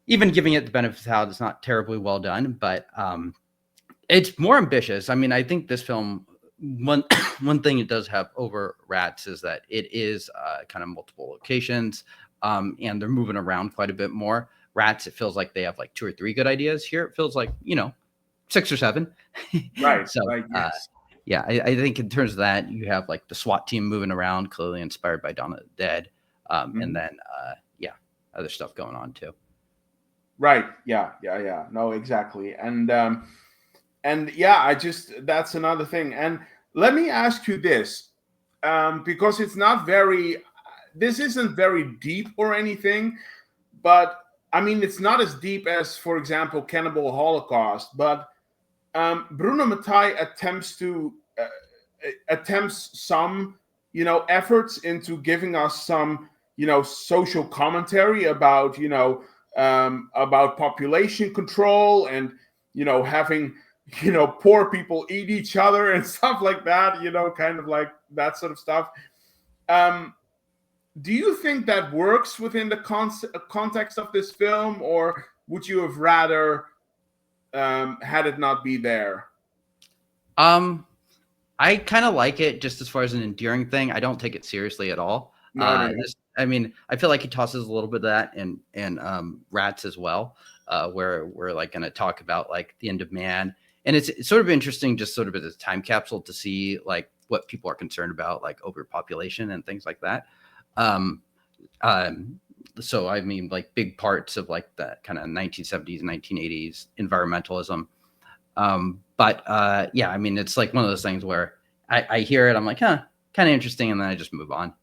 even giving it the benefit of the doubt, it's not terribly well done, but it's more ambitious. I mean, I think this film, one thing it does have over Rats is that it is kind of multiple locations, and they're moving around quite a bit more. Rats, it feels like they have like 2 or 3 good ideas. Here it feels like 6 or 7. Right. So right, yes. yeah, I think in terms of that, you have like the SWAT team moving around, clearly inspired by Dawn of the Dead, and then other stuff going on too. Right. Yeah. No, exactly. And yeah, that's another thing. And let me ask you this, because this isn't very deep or anything, but I mean, it's not as deep as, for example, Cannibal Holocaust, but Bruno Mattei attempts some, efforts into giving us some, social commentary about, about population control and, having, poor people eat each other and stuff like that, kind of like that sort of stuff. Do you think that works within the context of this film, or would you have rather had it not be there? I kind of like it just as far as an endearing thing. I don't take it seriously at all. No. I mean, I feel like he tosses a little bit of that and Rats as well, where we're like going to talk about like the end of man. And it's sort of interesting, just sort of as a time capsule to see like what people are concerned about, like overpopulation and things like that. So I mean, like big parts of like the kind of 1970s, 1980s environmentalism. But yeah, I mean, it's like one of those things where I hear it, I'm like, kind of interesting, and then I just move on.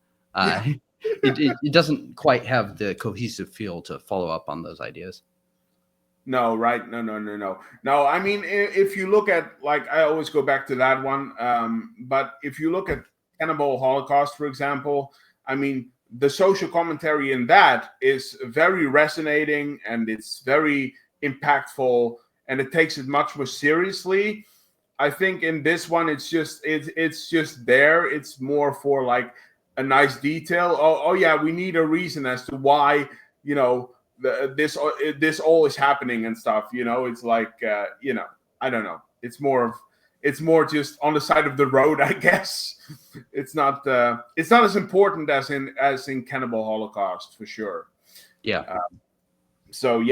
It doesn't quite have the cohesive feel to follow up on those ideas. No, right? No. No, I mean, if you look at, like, I always go back to that one. But if you look at Cannibal Holocaust, for example, I mean, the social commentary in that is very resonating and it's very impactful, and it takes it much more seriously. I think in this one, it's just there. It's more for like a nice detail. Oh yeah, we need a reason as to why this all is happening and stuff. It's like I don't know. It's more just on the side of the road, I guess. It's not as important as in Cannibal Holocaust, for sure. Yeah. So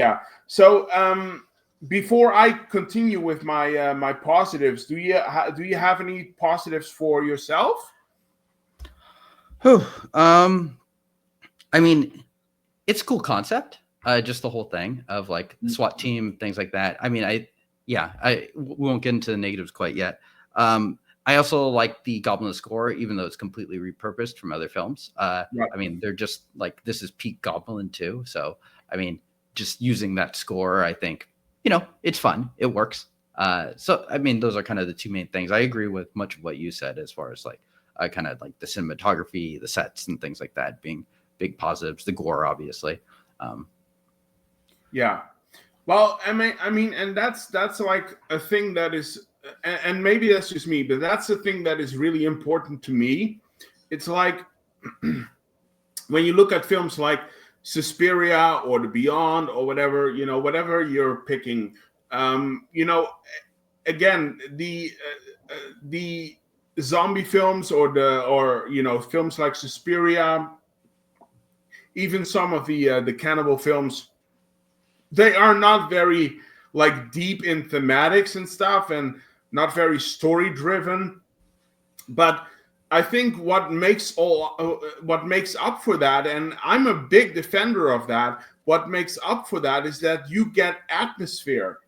before I continue with my positives, do you have any positives for yourself? I mean, it's a cool concept. Just the whole thing of like the SWAT team, things like that. I mean, we won't get into the negatives quite yet. I also like the Goblin score, even though it's completely repurposed from other films. Right. I mean, they're just like, this is peak Goblin too. So, I mean, just using that score, I think, it's fun. It works. So, I mean, those are kind of the two main things. I agree with much of what you said as far as like kind of like the cinematography, the sets and things like that being big positives, the gore, obviously. Yeah. Well, I mean, and that's like a thing that is and maybe that's just me, but that's the thing that is really important to me. It's like when you look at films like Suspiria or The Beyond or whatever, whatever you're picking, again, the zombie films or films like Suspiria, even some of the cannibal films, they are not very like deep in thematics and stuff, and not very story driven. But I think what makes up for that, and I'm a big defender of that, what makes up for that is that you get atmosphere,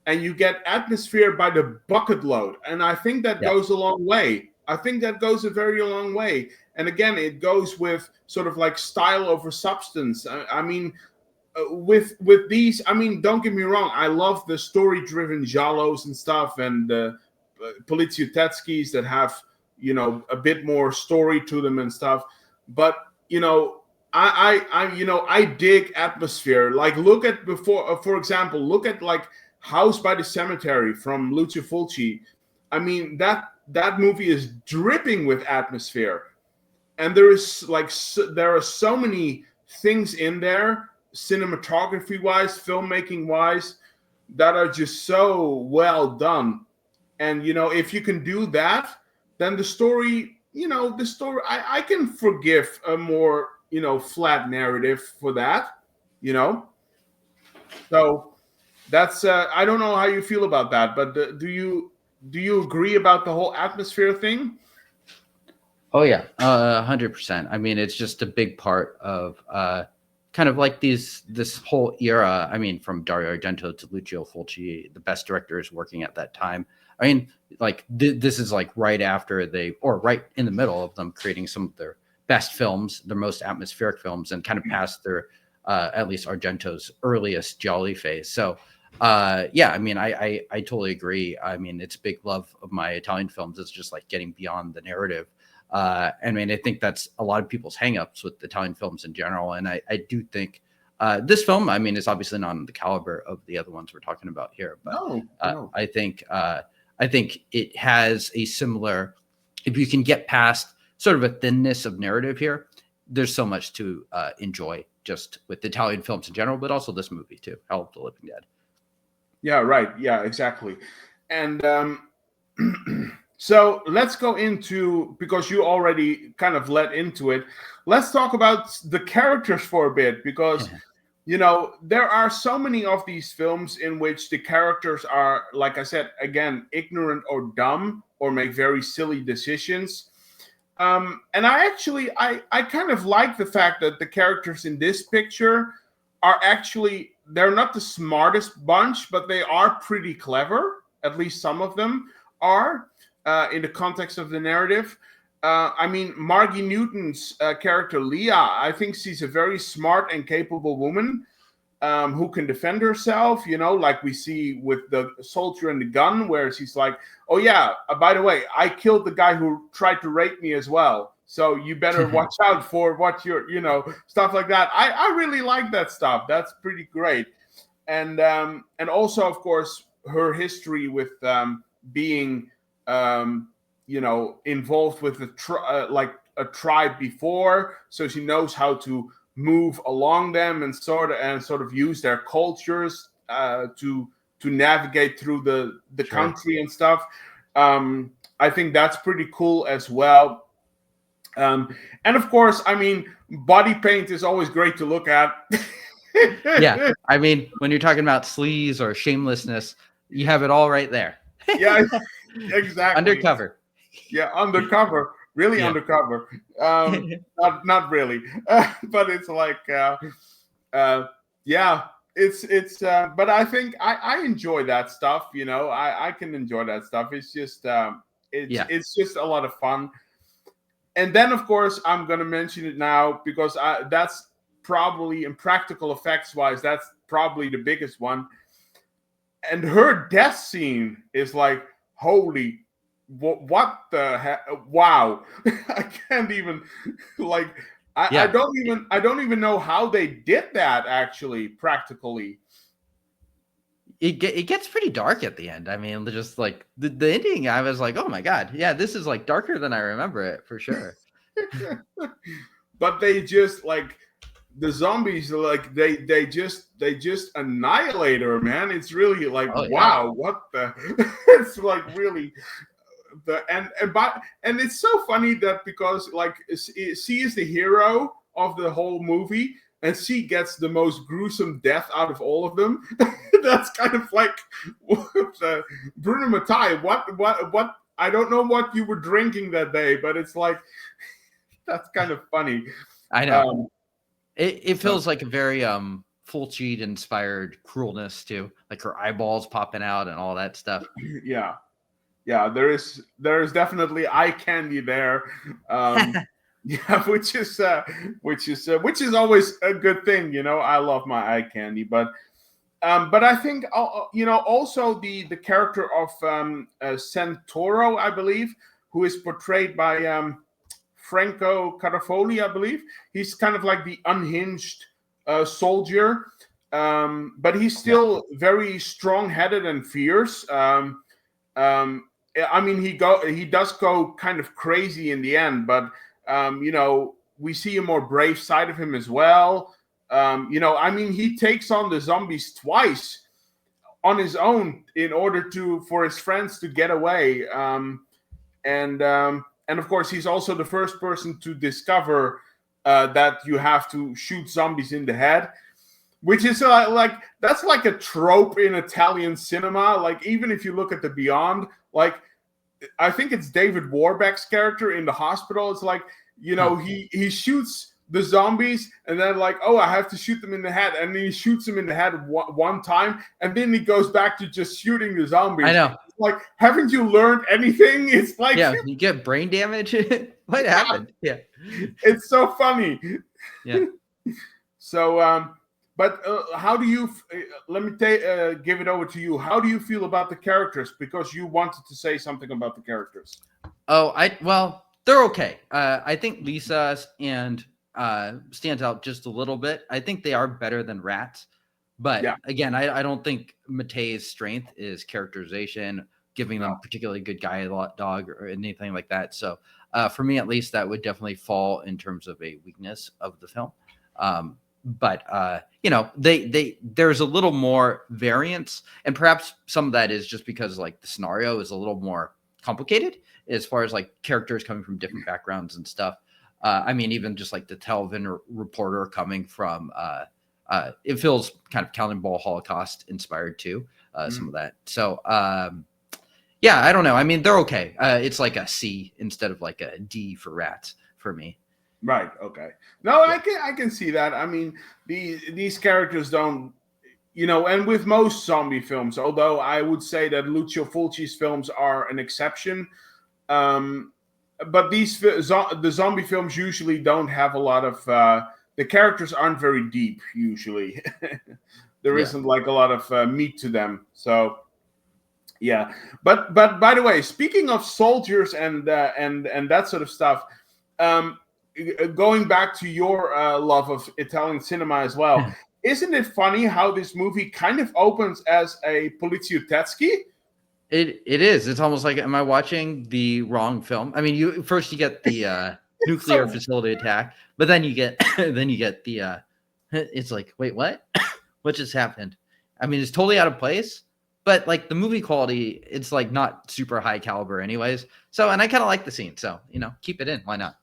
and you get atmosphere by the bucket load, and I think that goes a long way. I think that goes a very long way. And again, it goes with sort of like style over substance. I mean, with these, I mean, don't get me wrong, I love the story driven giallos and stuff, and the Poliziotteschi's that have a bit more story to them and stuff. But I dig atmosphere. Like, look at for example, look at like House by the Cemetery from Lucio Fulci. I mean, that movie is dripping with atmosphere, and there are so many things in there, cinematography wise, filmmaking wise, that are just so well done. And if you can do that, then the story, I can forgive a more flat narrative for that. So that's I don't know how you feel about that, but do you agree about the whole atmosphere thing? Oh yeah, 100%. I mean, it's just a big part of kind of like this whole era. I mean, from Dario Argento to Lucio Fulci, the best directors working at that time. I mean, like this is like right after right in the middle of them creating some of their best films, their most atmospheric films, and kind of past their at least Argento's earliest Gialli phase. So yeah, I mean, I totally agree. I mean, it's a big love of my Italian films. It's just like getting beyond the narrative. I mean, I think that's a lot of people's hangups with Italian films in general. And I do think this film, I mean, is obviously not on the caliber of the other ones we're talking about here, but no. I think it has a similar, if you can get past sort of a thinness of narrative here, there's so much to enjoy just with Italian films in general, but also this movie too, Hell of the Living Dead. Yeah, right. Yeah, exactly. And so let's go into, because you already kind of led into it, let's talk about the characters for a bit, because there are so many of these films in which the characters are, like I said, again, ignorant or dumb or make very silly decisions. And I kind of like the fact that the characters in this picture are actually, they're not the smartest bunch, but they are pretty clever. At least some of them are. In the context of the narrative. I mean, Margie Newton's character, Leah, I think she's a very smart and capable woman who can defend herself, like we see with the soldier and the gun, where she's like, oh yeah, by the way, I killed the guy who tried to rape me as well. So you better watch out for what you're, stuff like that. I really like that stuff. That's pretty great. And also, of course, her history with being involved with a tribe before, so she knows how to move along them and sort of use their cultures to navigate through the country and stuff. I think that's pretty cool as well. And of course, I mean, body paint is always great to look at. Yeah, I mean, when you're talking about sleaze or shamelessness, you have it all right there. Yeah, exactly. Undercover. Yeah, undercover. Really undercover. Not really. But it's like, yeah, it's. But I think I enjoy that stuff. I can enjoy that stuff. It's just, it's just a lot of fun. And then, of course, I'm gonna mention it now because that's probably, in practical effects wise, that's probably the biggest one. And her death scene is like, holy, what the heck? Wow. I can't even, like, I don't even know how they did that actually practically. it gets pretty dark at the end. I mean, just like the ending, I was like, oh my god, yeah, this is like darker than I remember it for sure. But they just like the zombies, like they just annihilate her, man. It's really like, wow, what the? It's like really and it's so funny that because like she is the hero of the whole movie, and she gets the most gruesome death out of all of them. That's kind of like Bruno Mattei. What? I don't know what you were drinking that day, but it's like that's kind of funny. I know. It feels like a very Fulci inspired cruelness too, like her eyeballs popping out and all that stuff. Yeah. There is definitely eye candy there. Yeah, which is always a good thing, you know. I love my eye candy, but I think you know, also the character of Santoro, I believe, who is portrayed by Franco Carofalo, I believe. He's kind of like the unhinged soldier, but he's still very strong-headed and fierce. I mean, he does go kind of crazy in the end, but you know, we see a more brave side of him as well. You know, I mean, he takes on the zombies twice on his own in order for his friends to get away. And of course, he's also the first person to discover that you have to shoot zombies in the head, which is like that's like a trope in Italian cinema. Like, even if you look at the Beyond, like I think it's David Warbeck's character in the hospital. It's like, you know, he shoots the zombies and then like, oh, I have to shoot them in the head, and then he shoots them in the head one time, and then he goes back to just shooting the zombies. I know. It's like, haven't you learned anything? It's like, yeah, you get brain damage. What happened? Yeah, it's so funny. Yeah. So but how do you? Let me give it over to you. How do you feel about the characters? Because you wanted to say something about the characters. Oh, well, they're okay. I think Lisa and stands out just a little bit. I think they are better than Rats, but again, I don't think Mattei's strength is characterization, giving them particularly good guy dog or anything like that. So for me, at least, that would definitely fall in terms of a weakness of the film. But you know, there's a little more variance, and perhaps some of that is just because like the scenario is a little more complicated as far as like characters coming from different backgrounds and stuff. I mean, even just like the television reporter coming from it feels kind of Cannonball Holocaust inspired too, some of that. So yeah, I don't know. I mean, they're okay. It's like a C instead of like a D for Rats for me. Right. Okay. No, I can see that. I mean, these characters don't, you know, and with most zombie films, although I would say that Lucio Fulci's films are an exception, but the zombie films usually don't have a lot of the characters aren't very deep usually. There isn't like a lot of meat to them. So yeah. But by the way, speaking of soldiers and that sort of stuff. Going back to your love of Italian cinema as well, isn't it funny how this movie kind of opens as a Poliziotteschi? It is. It's almost like, am I watching the wrong film? I mean, you get the nuclear facility attack, but then you get the it's like, wait, what? What just happened? I mean, it's totally out of place, but like the movie quality, it's like not super high caliber anyways. So, and I kind of like the scene, so you know, keep it in. Why not?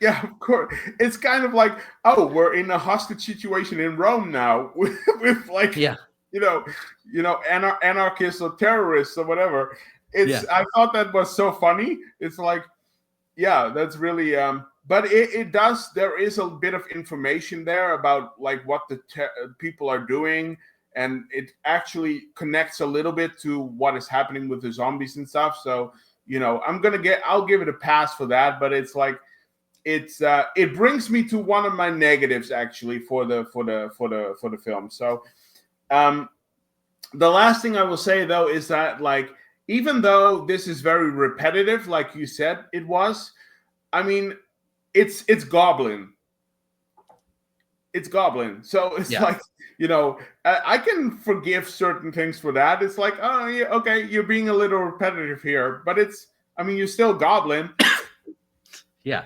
Yeah, of course. It's kind of like, oh, we're in a hostage situation in Rome now with like, you know, anarchists or terrorists or whatever. I thought that was so funny. It's like, yeah, that's really, but there is a bit of information there about like what the people are doing. And it actually connects a little bit to what is happening with the zombies and stuff. So, you know, I'll give it a pass for that, but it's like, it brings me to one of my negatives actually for the film. So the last thing I will say though is that like, even though this is very repetitive, like you said it was, I mean, it's Goblin. it's Goblin. So it's Yeah. like, I can forgive certain things for that. It's like, oh, yeah, okay, you're being a little repetitive here, but you're still Goblin. Yeah.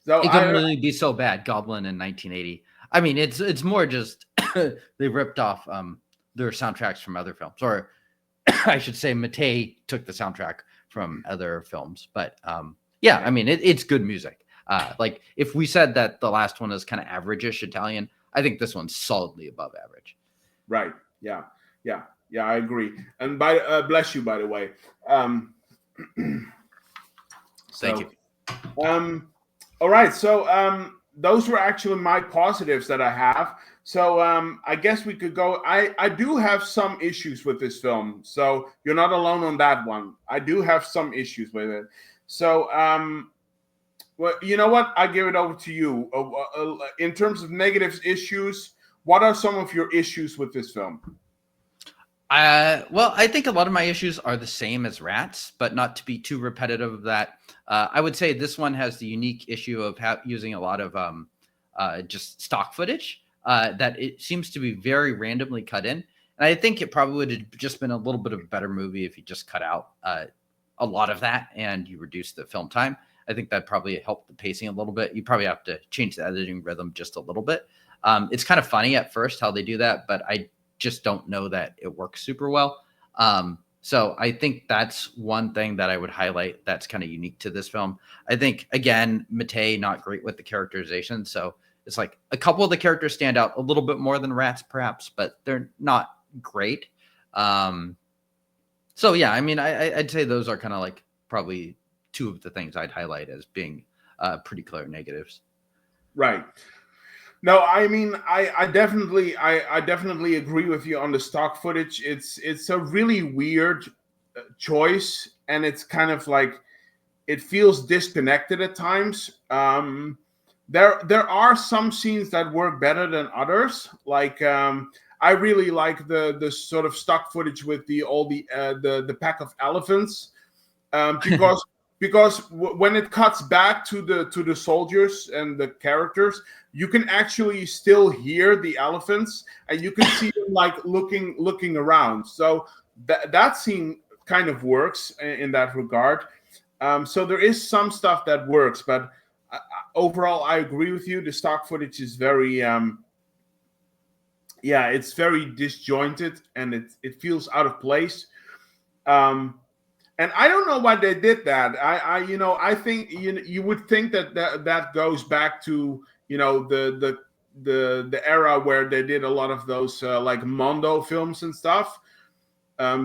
So It couldn't really be so bad. Goblin in 1980. I mean, it's more just they ripped off their soundtracks from other films, or I should say, Mattei took the soundtrack from other films. But yeah, I mean, it's good music. Like if we said that the last one is kind of average-ish Italian, I think this one's solidly above average. Right. Yeah. I agree. And bless you, by the way. Thank you. All right. So those were actually my positives that I have. So I guess we could go. I do have some issues with this film. So you're not alone on that one. I do have some issues with it. So well, you know what? I give it over to you. In terms of negative issues, what are some of your issues with this film? Well, I think a lot of my issues are the same as Rats, but not to be too repetitive of that. I would say this one has the unique issue of using a lot of just stock footage that it seems to be very randomly cut in. And I think it probably would have just been a little bit of a better movie if you just cut out a lot of that and you reduce the film time. I think that probably helped the pacing a little bit. You probably have to change the editing rhythm just a little bit. It's kind of funny at first how they do that, but I just don't know that it works super well. So I think that's one thing that I would highlight that's kind of unique to this film. I think, again, Mattei not great with the characterization. So it's like a couple of the characters stand out a little bit more than Rats, perhaps, but they're not great. So yeah, I mean, I'd say those are kind of like probably two of the things I'd highlight as being pretty clear negatives. Right. No, I mean, I definitely agree with you on the stock footage. It's a really weird choice, and it's kind of like it feels disconnected at times. There are some scenes that work better than others. Like I really like the sort of stock footage with the pack of elephants, because when it cuts back to the soldiers and the characters, you can actually still hear the elephants, and you can see them like looking around. So that scene kind of works in that regard. So there is some stuff that works, but overall, I agree with you. The stock footage is very, it's very disjointed, and it feels out of place. And I don't know why they did that. I think you would think that goes back to the era where they did a lot of those like Mondo films and stuff.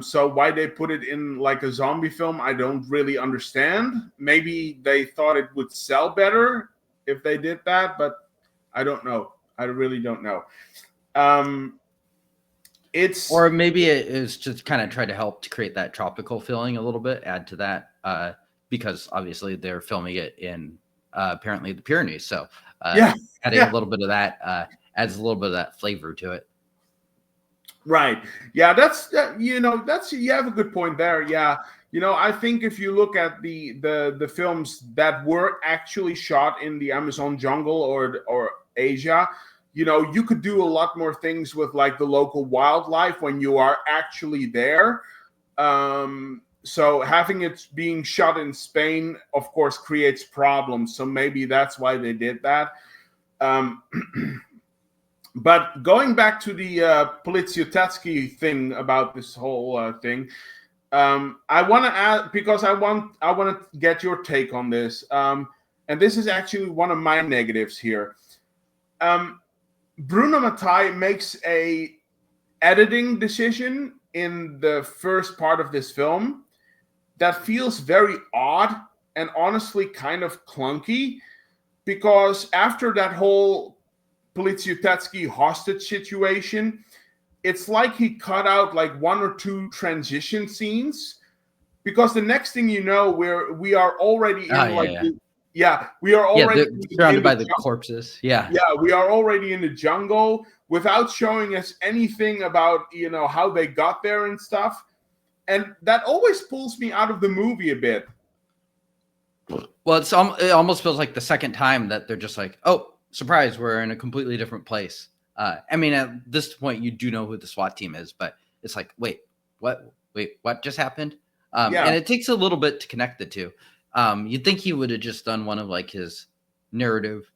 So why they put it in like a zombie film, I don't really understand. Maybe they thought it would sell better if they did that, but I don't know. I really don't know. Or maybe it is just kind of try to help to create that tropical feeling a little bit, add to that, because obviously they're filming it in apparently the Pyrenees. So adding a little bit of that adds a little bit of that flavor to it. Right. Yeah, that's you have a good point there. Yeah. I think if you look at the films that were actually shot in the Amazon jungle or Asia, you could do a lot more things with like the local wildlife when you are actually there. So having it being shot in Spain, of course, creates problems. So maybe that's why they did that. But going back to the Poliziotteschi thing about this whole thing, I want to add, because I want to get your take on this. And this is actually one of my negatives here. Bruno Mattei makes a editing decision in the first part of this film that feels very odd and honestly kind of clunky, because after that whole Poliziotteschi hostage situation, it's like he cut out like one or two transition scenes, because the next thing you know, we are already in we are already surrounded by the corpses. Yeah, we are already in the jungle without showing us anything about how they got there and stuff, and that always pulls me out of the movie a bit. Well, it almost feels like the second time that they're just like, oh, surprise, we're in a completely different place. I mean, at this point, you do know who the SWAT team is, but it's like, wait, what just happened? And it takes a little bit to connect the two. You'd think he would have just done one of like his narrative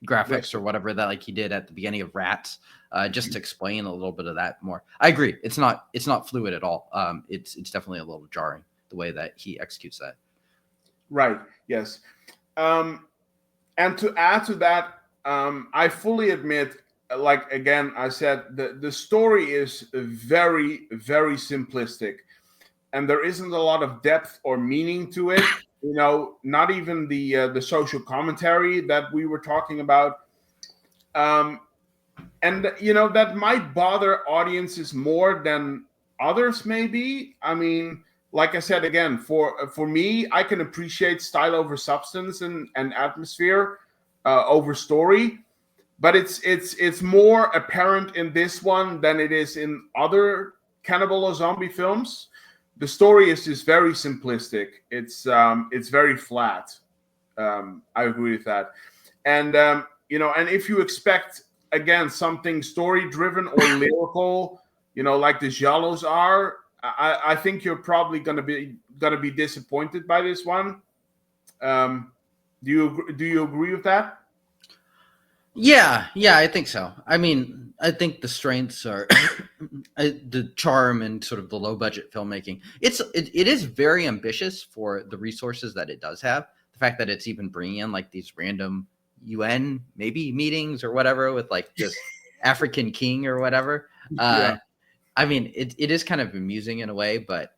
graphics or whatever that like he did at the beginning of Rats, just to explain a little bit of that more. I agree. It's not fluid at all. It's definitely a little jarring the way that he executes that. Right. Yes. And to add to that, I fully admit, like again, I said the story is very, very simplistic, and there isn't a lot of depth or meaning to it. Not even the social commentary that we were talking about. And that might bother audiences more than others, maybe. I mean, like I said again, for me, I can appreciate style over substance and atmosphere over story, but it's more apparent in this one than it is in other cannibal or zombie films. The story is just very simplistic. It's very flat. I agree with that. And and if you expect again something story driven or lyrical, like the Giallos are, I think you're probably gonna be disappointed by this one. Do you agree with that? Yeah, I think so. I mean, I think the strengths are the charm and sort of the low budget filmmaking. It is very ambitious for the resources that it does have. The fact that it's even bringing in like these random UN maybe meetings or whatever with like this African king or whatever. I mean, it is kind of amusing in a way, but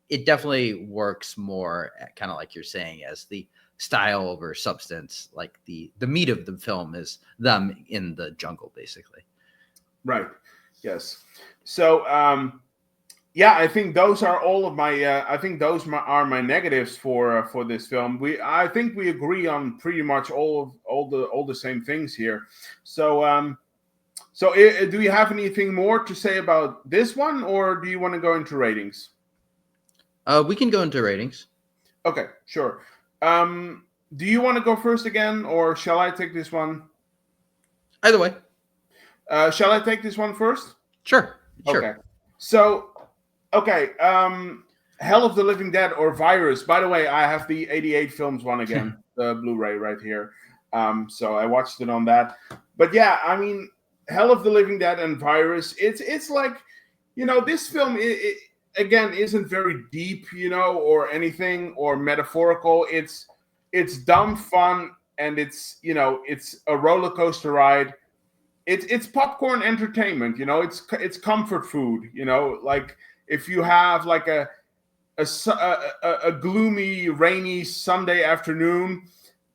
it definitely works more kind of like you're saying as the style over substance. Like the meat of the film is them in the jungle, basically. Right. Yes. So, I think those are all of my. I think those are my negatives for this film. I think we agree on pretty much all the same things here. So, do you have anything more to say about this one, or do you want to go into ratings? We can go into ratings. Okay, sure. Do you want to go first again, or shall I take this one? Either way. Shall I take this one first? Sure. Okay. So, Hell of the Living Dead or Virus. By the way, I have the 88 films one again, the Blu-ray right here. So I watched it on that. But yeah, I mean, Hell of the Living Dead and Virus. It's like, this film again isn't very deep, or anything or metaphorical. It's dumb fun, and it's a roller coaster ride. It's popcorn entertainment, it's comfort food, like if you have like a gloomy, rainy Sunday afternoon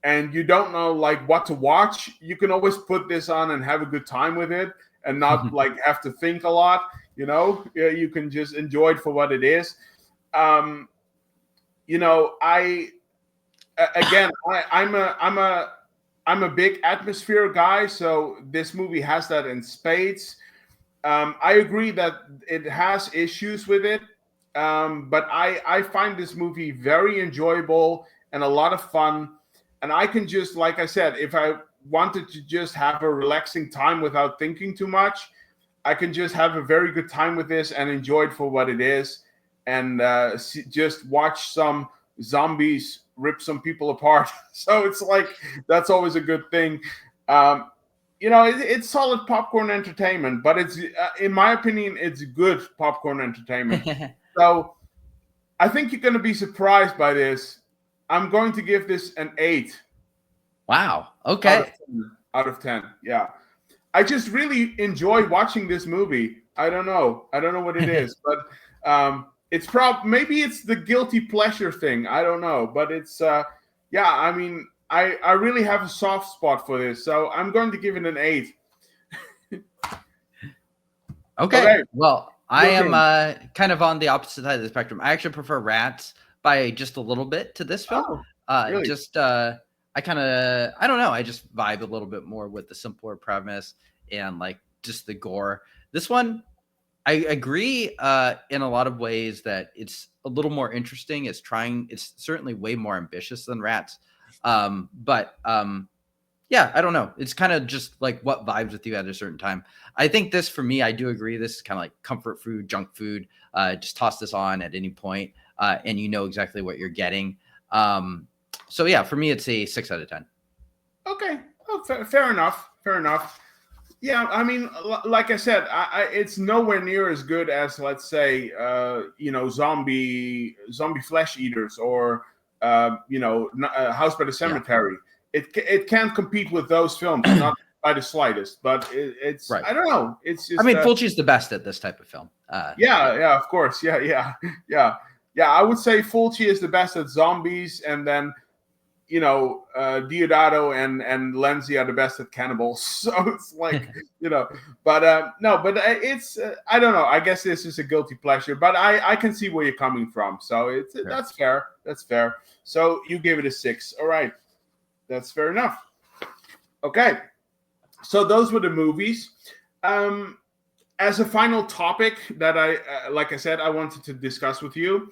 and you don't know like what to watch, you can always put this on and have a good time with it and not like have to think a lot, you can just enjoy it for what it is. I'm a big atmosphere guy, so this movie has that in spades. I agree that it has issues with it, but I find this movie very enjoyable and a lot of fun. And I can just, like I said, if I wanted to just have a relaxing time without thinking too much, I can just have a very good time with this and enjoy it for what it is, and just watch some zombies rip some people apart. So it's like, that's always a good thing. It's solid popcorn entertainment, but it's in my opinion, it's good popcorn entertainment. So I think you're going to be surprised by this. I'm going to give this an 8. Wow. Okay. Out of 10. Yeah. I just really enjoy watching this movie. I don't know what it is, but it's maybe it's the guilty pleasure thing. I don't know, but it's I mean, I really have a soft spot for this, so I'm going to give it an 8. Okay. Well, I am kind of on the opposite side of the spectrum. I actually prefer Rats by just a little bit to this film. Really? I don't know. I just vibe a little bit more with the simpler premise and like just the gore. This one, I agree in a lot of ways that it's a little more interesting. It's certainly way more ambitious than Rats. But Yeah, I don't know. It's kind of just like what vibes with you at a certain time. I think this, for me, I do agree. This is kind of like comfort food, junk food. Just toss this on at any point, and you know exactly what you're getting. So yeah, for me, it's a 6 out of 10. Okay, oh, fair enough. Fair enough. Yeah, I mean, like I said, it's nowhere near as good as, let's say, zombie flesh eaters or House by the Cemetery. It can't compete with those films, not by the slightest. But it's Right. I don't know. It's just. I mean, Fulci's the best at this type of film. Yeah, of course. Yeah. I would say Fulci is the best at zombies, and then Deodato and Lenzi are the best at cannibals. So it's like, but it's I don't know. I guess this is a guilty pleasure, but I can see where you're coming from. So that's fair. That's fair. So you give it a 6. All right, that's fair enough. Okay, so those were the movies. As a final topic that like I said, I wanted to discuss with you,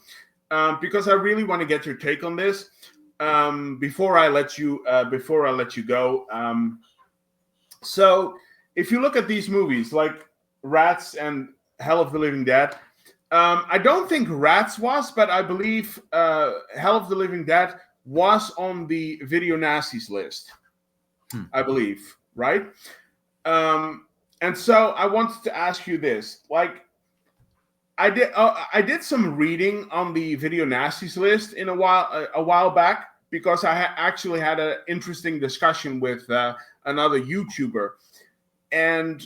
because I really want to get your take on this. Before I let you go. So if you look at these movies like Rats and Hell of the Living Dead, I don't think Rats was, but I believe Hell of the Living Dead was on the Video Nasties list. I believe, right? And so I wanted to ask you this, like, I did some reading on the Video Nasties list a while back, because I actually had an interesting discussion with another YouTuber. And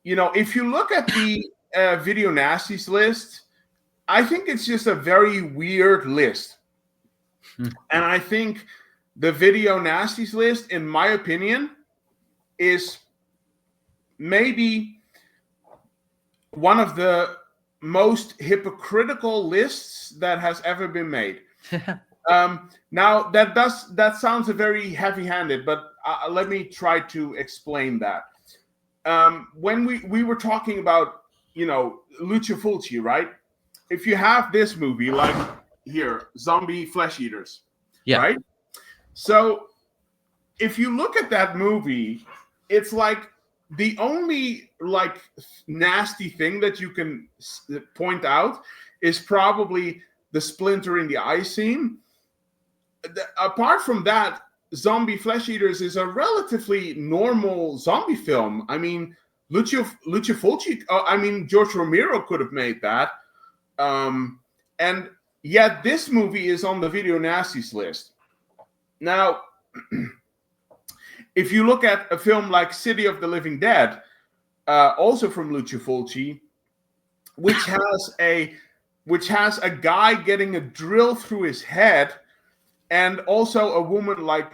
if you look at the Video Nasties list, I think it's just a very weird list. And I think the Video Nasties list, in my opinion, is maybe one of the most hypocritical lists that has ever been made. Now that sounds very heavy-handed, but let me try to explain that. When we were talking about Lucio Fulci, right? If you have this movie like here, Zombie Flesh Eaters, right? So if you look at that movie, it's like the only like nasty thing that you can point out is probably the splinter in the eye scene. Apart from that, Zombie Flesh Eaters is a relatively normal zombie film. I mean, Lucio Fulci, George Romero could have made that. And yet this movie is on the Video Nasties list. Now, if you look at a film like City of the Living Dead, also from Lucio Fulci, which has a guy getting a drill through his head, and also a woman like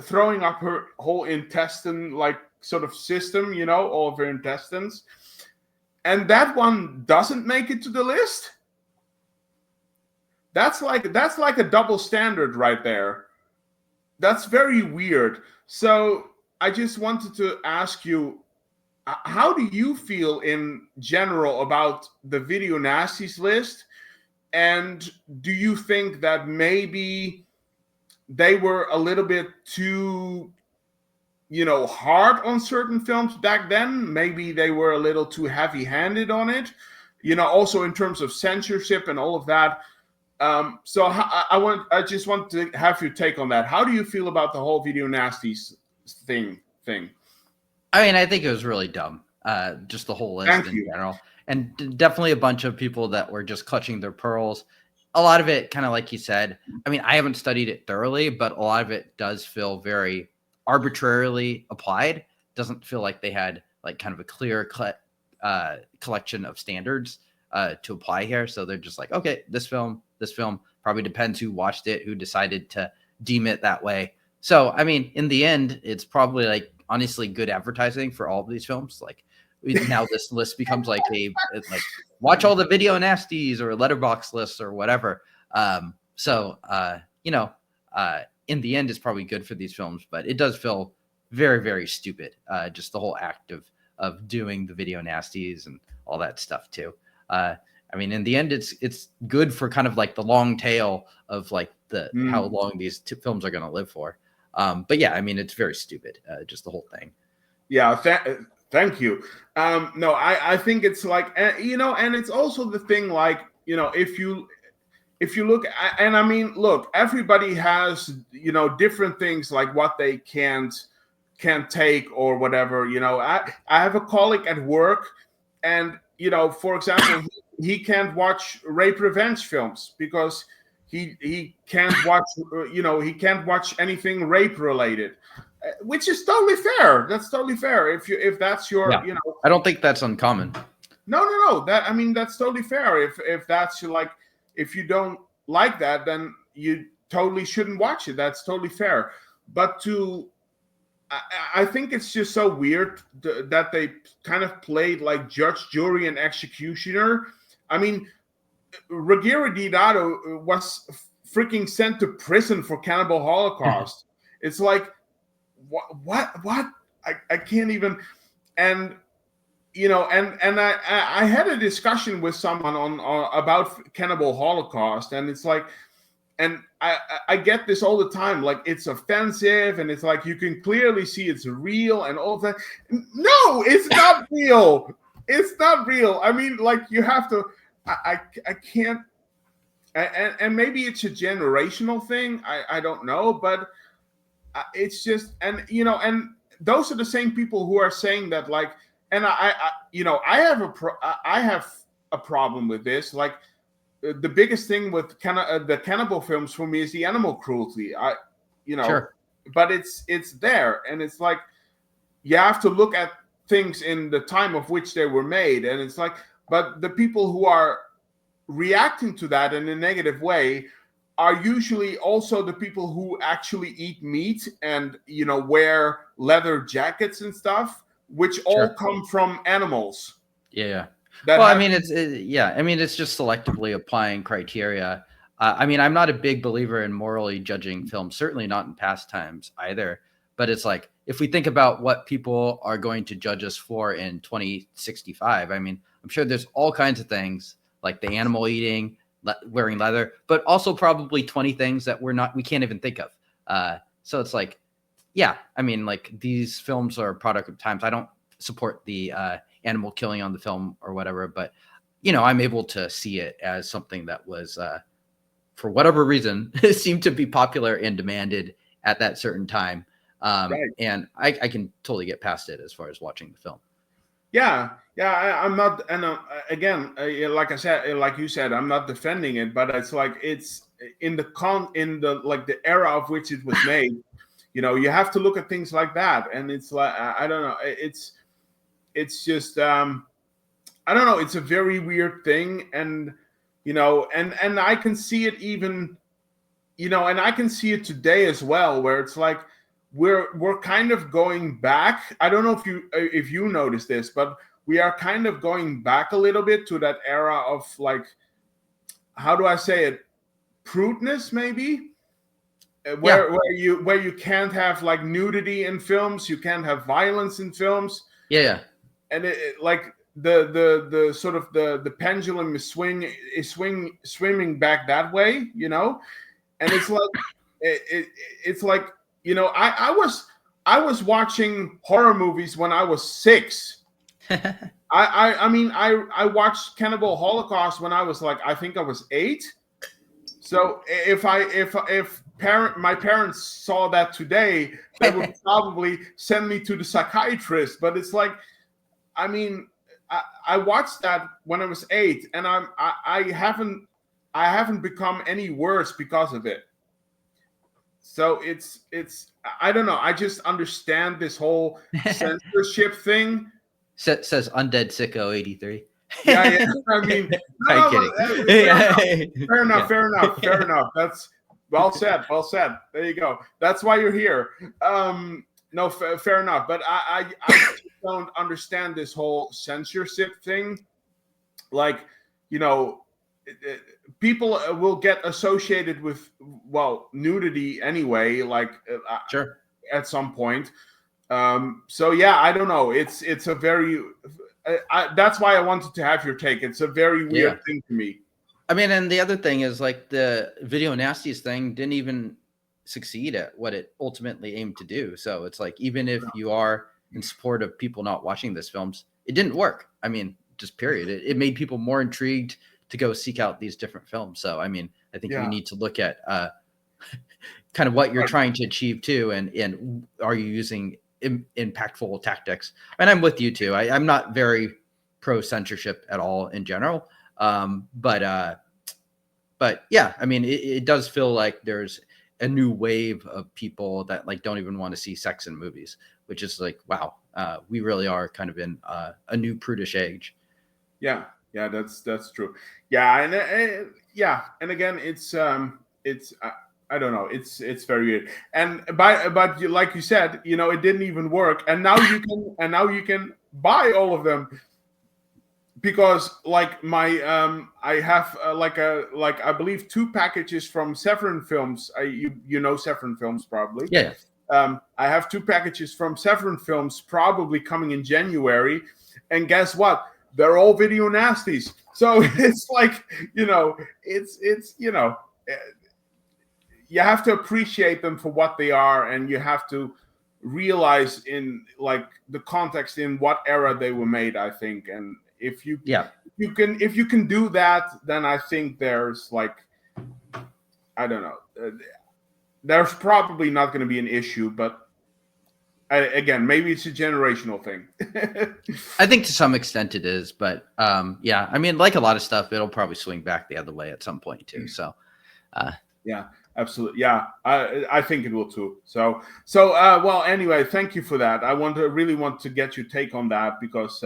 throwing up her whole intestine like sort of system, all of her intestines, and that one doesn't make it to the list. That's like a double standard right there. That's very weird. So I just wanted to ask you, how do you feel in general about the Video Nasties list? And do you think that maybe they were a little bit too, hard on certain films back then? Maybe they were a little too heavy-handed on it, also in terms of censorship and all of that. So I just want to have your take on that. How do you feel about the whole Video Nasties thing? I mean, I think it was really dumb. Just the whole list in general. And definitely a bunch of people that were just clutching their pearls. A lot of it, kind of like you said, I mean, I haven't studied it thoroughly, but a lot of it does feel very arbitrarily applied. Doesn't feel like they had like kind of a clear collection of standards to apply here. So they're just like, okay, this film probably depends who watched it, who decided to deem it that way. So, I mean, in the end, it's probably like honestly good advertising for all of these films. Like now this list becomes like watch all the Video Nasties or Letterboxd lists or whatever. In the end, it's probably good for these films, but it does feel very, very stupid. Just the whole act of doing the Video Nasties and all that stuff too. I mean, in the end, it's good for kind of like the long tail of like how long these films are going to live for. But yeah, I mean, it's very stupid, just the whole thing. Yeah, thank you. No, I think it's like, and it's also the thing, like, if you look, and I mean, look, everybody has, different things, like what they can't take or whatever. I have a colleague at work, and for example, he can't watch rape revenge films because he can't watch he can't watch anything rape related, which is totally fair. That's totally fair. If that's your I don't think that's uncommon. No. I mean, that's totally fair. If that's like, if you don't like that, then you totally shouldn't watch it. That's totally fair. But I think it's just so weird that they kind of played like judge, jury, and executioner. I mean, Ruggiero Diodato was freaking sent to prison for Cannibal Holocaust. It's like, what? I can't even. And and I had a discussion with someone on about Cannibal Holocaust, and it's like, and I get this all the time, like, it's offensive, and it's like, you can clearly see it's real and all that. No, it's not real. It's not real. I mean, like, you have to. I can't. And maybe it's a generational thing. I don't know, but it's just, and and those are the same people who are saying that, like, and I have a problem with this. Like, the biggest thing with the cannibal films for me is the animal cruelty. Sure. But it's there, and it's like, you have to look at things in the time of which they were made, and it's like, but the people who are reacting to that in a negative way are usually also the people who actually eat meat and wear leather jackets and stuff, which all come from animals. Yeah. Well, I mean, it's just selectively applying criteria. I mean, I'm not a big believer in morally judging films, certainly not in past times either. But it's like, if we think about what people are going to judge us for in 2065, I mean, I'm sure there's all kinds of things, like the animal eating, wearing leather, but also probably 20 things that we can't even think of. So it's like, yeah, I mean, like, these films are a product of times. I don't support the animal killing on the film or whatever, but I'm able to see it as something that was, for whatever reason, seemed to be popular and demanded at that certain time. Right. And I can totally get past it as far as watching the film. Yeah, I'm not, and again, like I said, like you said, I'm not defending it, but it's like, it's in the era of which it was made. You have to look at things like that, and it's like, I don't know, it's just, I don't know, it's a very weird thing, and and I can see it even, and I can see it today as well, where it's like, we're kind of going back. I don't know if you notice this, but we are kind of going back a little bit to that era of, like, how do I say it, prudeness, maybe, where you can't have, like, nudity in films, you can't have violence in films. Yeah. And it like the sort of the pendulum is swimming back that way, and it's like, it's like, I was watching horror movies when I was 6. I mean, I watched Cannibal Holocaust when I was, like, I think I was 8. So if my parents saw that today, they would probably send me to the psychiatrist. But it's like, I mean, I watched that when I was 8, and I haven't become any worse because of it. So it's I don't know. I just understand this whole censorship thing. Says Undead Sicko 83. Yeah. I mean, I'm kidding. Fair enough. That's well said. There you go. That's why you're here. No, fair enough. But I just don't understand this whole censorship thing. Like, people will get associated with, well, nudity anyway, like, sure, at some point. So yeah, I don't know. It's a very that's why I wanted to have your take. It's a very weird thing to me. I mean, and the other thing is, like, the Video Nasties thing didn't even succeed at what it ultimately aimed to do. So it's like, even if you are in support of people not watching these films, it didn't work. I mean, just period. It made people more intrigued to go seek out these different films. So, I mean, I think we need to look at kind of what you're trying to achieve too. And are you using impactful tactics? And I'm with you too. I'm not very pro censorship at all in general. But yeah, I mean, it does feel like there's a new wave of people that like don't even want to see sex in movies, which is like, wow, we really are kind of in a new prudish age. Yeah, that's true. Yeah, and again, it's I don't know, it's very weird. And but like you said, you know, it didn't even work, and now you can buy all of them. Because like I have like I believe 2 packages from Severin Films. You know Severin Films probably. Yeah. I have 2 packages from Severin Films probably coming in January, and guess what? They're all video nasties. So it's like, you know, it's you know, you have to appreciate them for what they are, and you have to realize in like the context in what era they were made, I think. And if you can do that, then I think there's like, I don't know, there's probably not going to be an issue, but again, maybe it's a generational thing. I think to some extent it is, but yeah, I mean, like a lot of stuff, it'll probably swing back the other way at some point too. So yeah, absolutely. Yeah, I think it will too. So well, anyway, thank you for that. I really want to get your take on that, because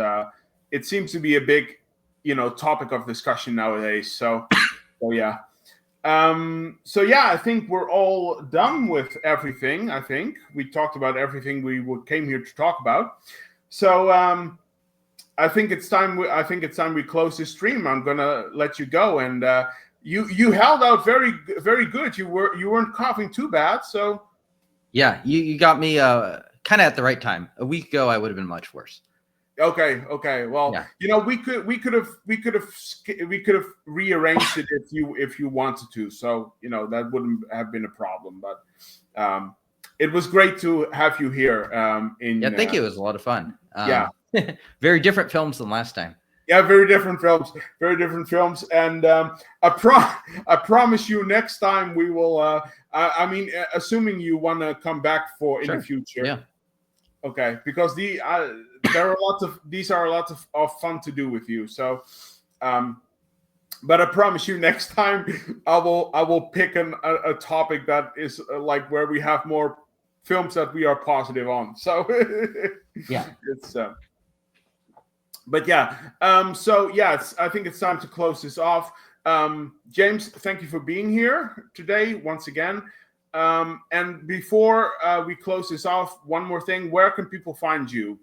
it seems to be a big, you know, topic of discussion nowadays. So yeah. So yeah, I think we're all done with everything. I think we talked about everything we came here to talk about. So I think it's time we close this stream. I'm gonna let you go, and you held out very, very good. You weren't coughing too bad. So yeah, you got me kind of at the right time. A week ago, I would have been much worse. Okay. Well, yeah. You know, we could have rearranged it if you wanted to. So, you know, that wouldn't have been a problem. But it was great to have you here. Thank you. It was a lot of fun. Yeah, very different films than last time. Yeah, very different films. And I promise you, next time we will. I mean, assuming you want to come back in the future. Yeah. Okay, because these are a lot of fun to do with you. So, but I promise you, next time I will pick a topic that is like where we have more films that we are positive on. So yeah, it's. But yeah, so yeah, I think it's time to close this off. James, thank you for being here today once again. And before we close this off, one more thing. Where can people find you?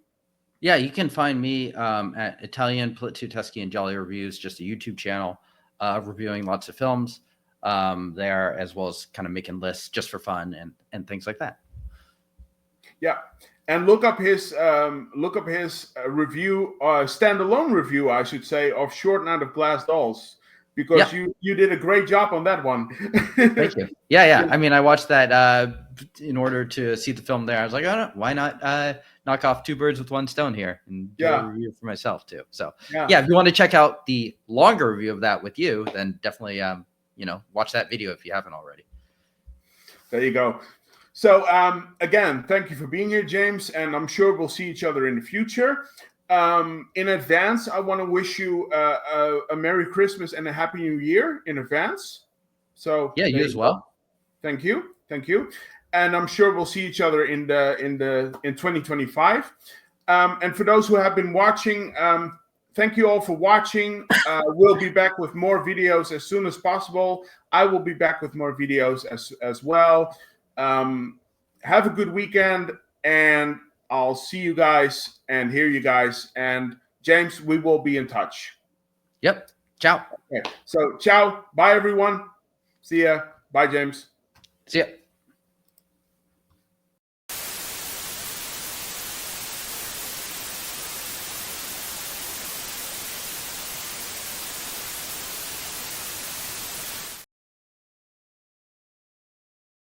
Yeah, you can find me at Italian Poliziotteschi Gialli Reviews, just a YouTube channel, reviewing lots of films there, as well as kind of making lists just for fun and things like that. Yeah, and look up his review, standalone review, I should say, of Short Night of Glass Dolls. Because you did a great job on that one. Thank you. Yeah. I mean, I watched that in order to see the film there. I was like, oh, no, why not knock off 2 birds with 1 stone here and do a review for myself too. So yeah, if you want to check out the longer review of that with you, then definitely watch that video if you haven't already. There you go. So again, thank you for being here, James, and I'm sure we'll see each other in the future. In advance, I want to wish you a Merry Christmas and a Happy New Year in advance. So yeah, you as well. Thank you, and I'm sure we'll see each other in 2025. And for those who have been watching, thank you all for watching. We'll be back with more videos as soon as possible. I will be back with more videos as well. Have a good weekend, and I'll see you guys and hear you guys. And James, we will be in touch. Yep. Ciao. Okay. So ciao. Bye, everyone. See ya. Bye, James. See ya.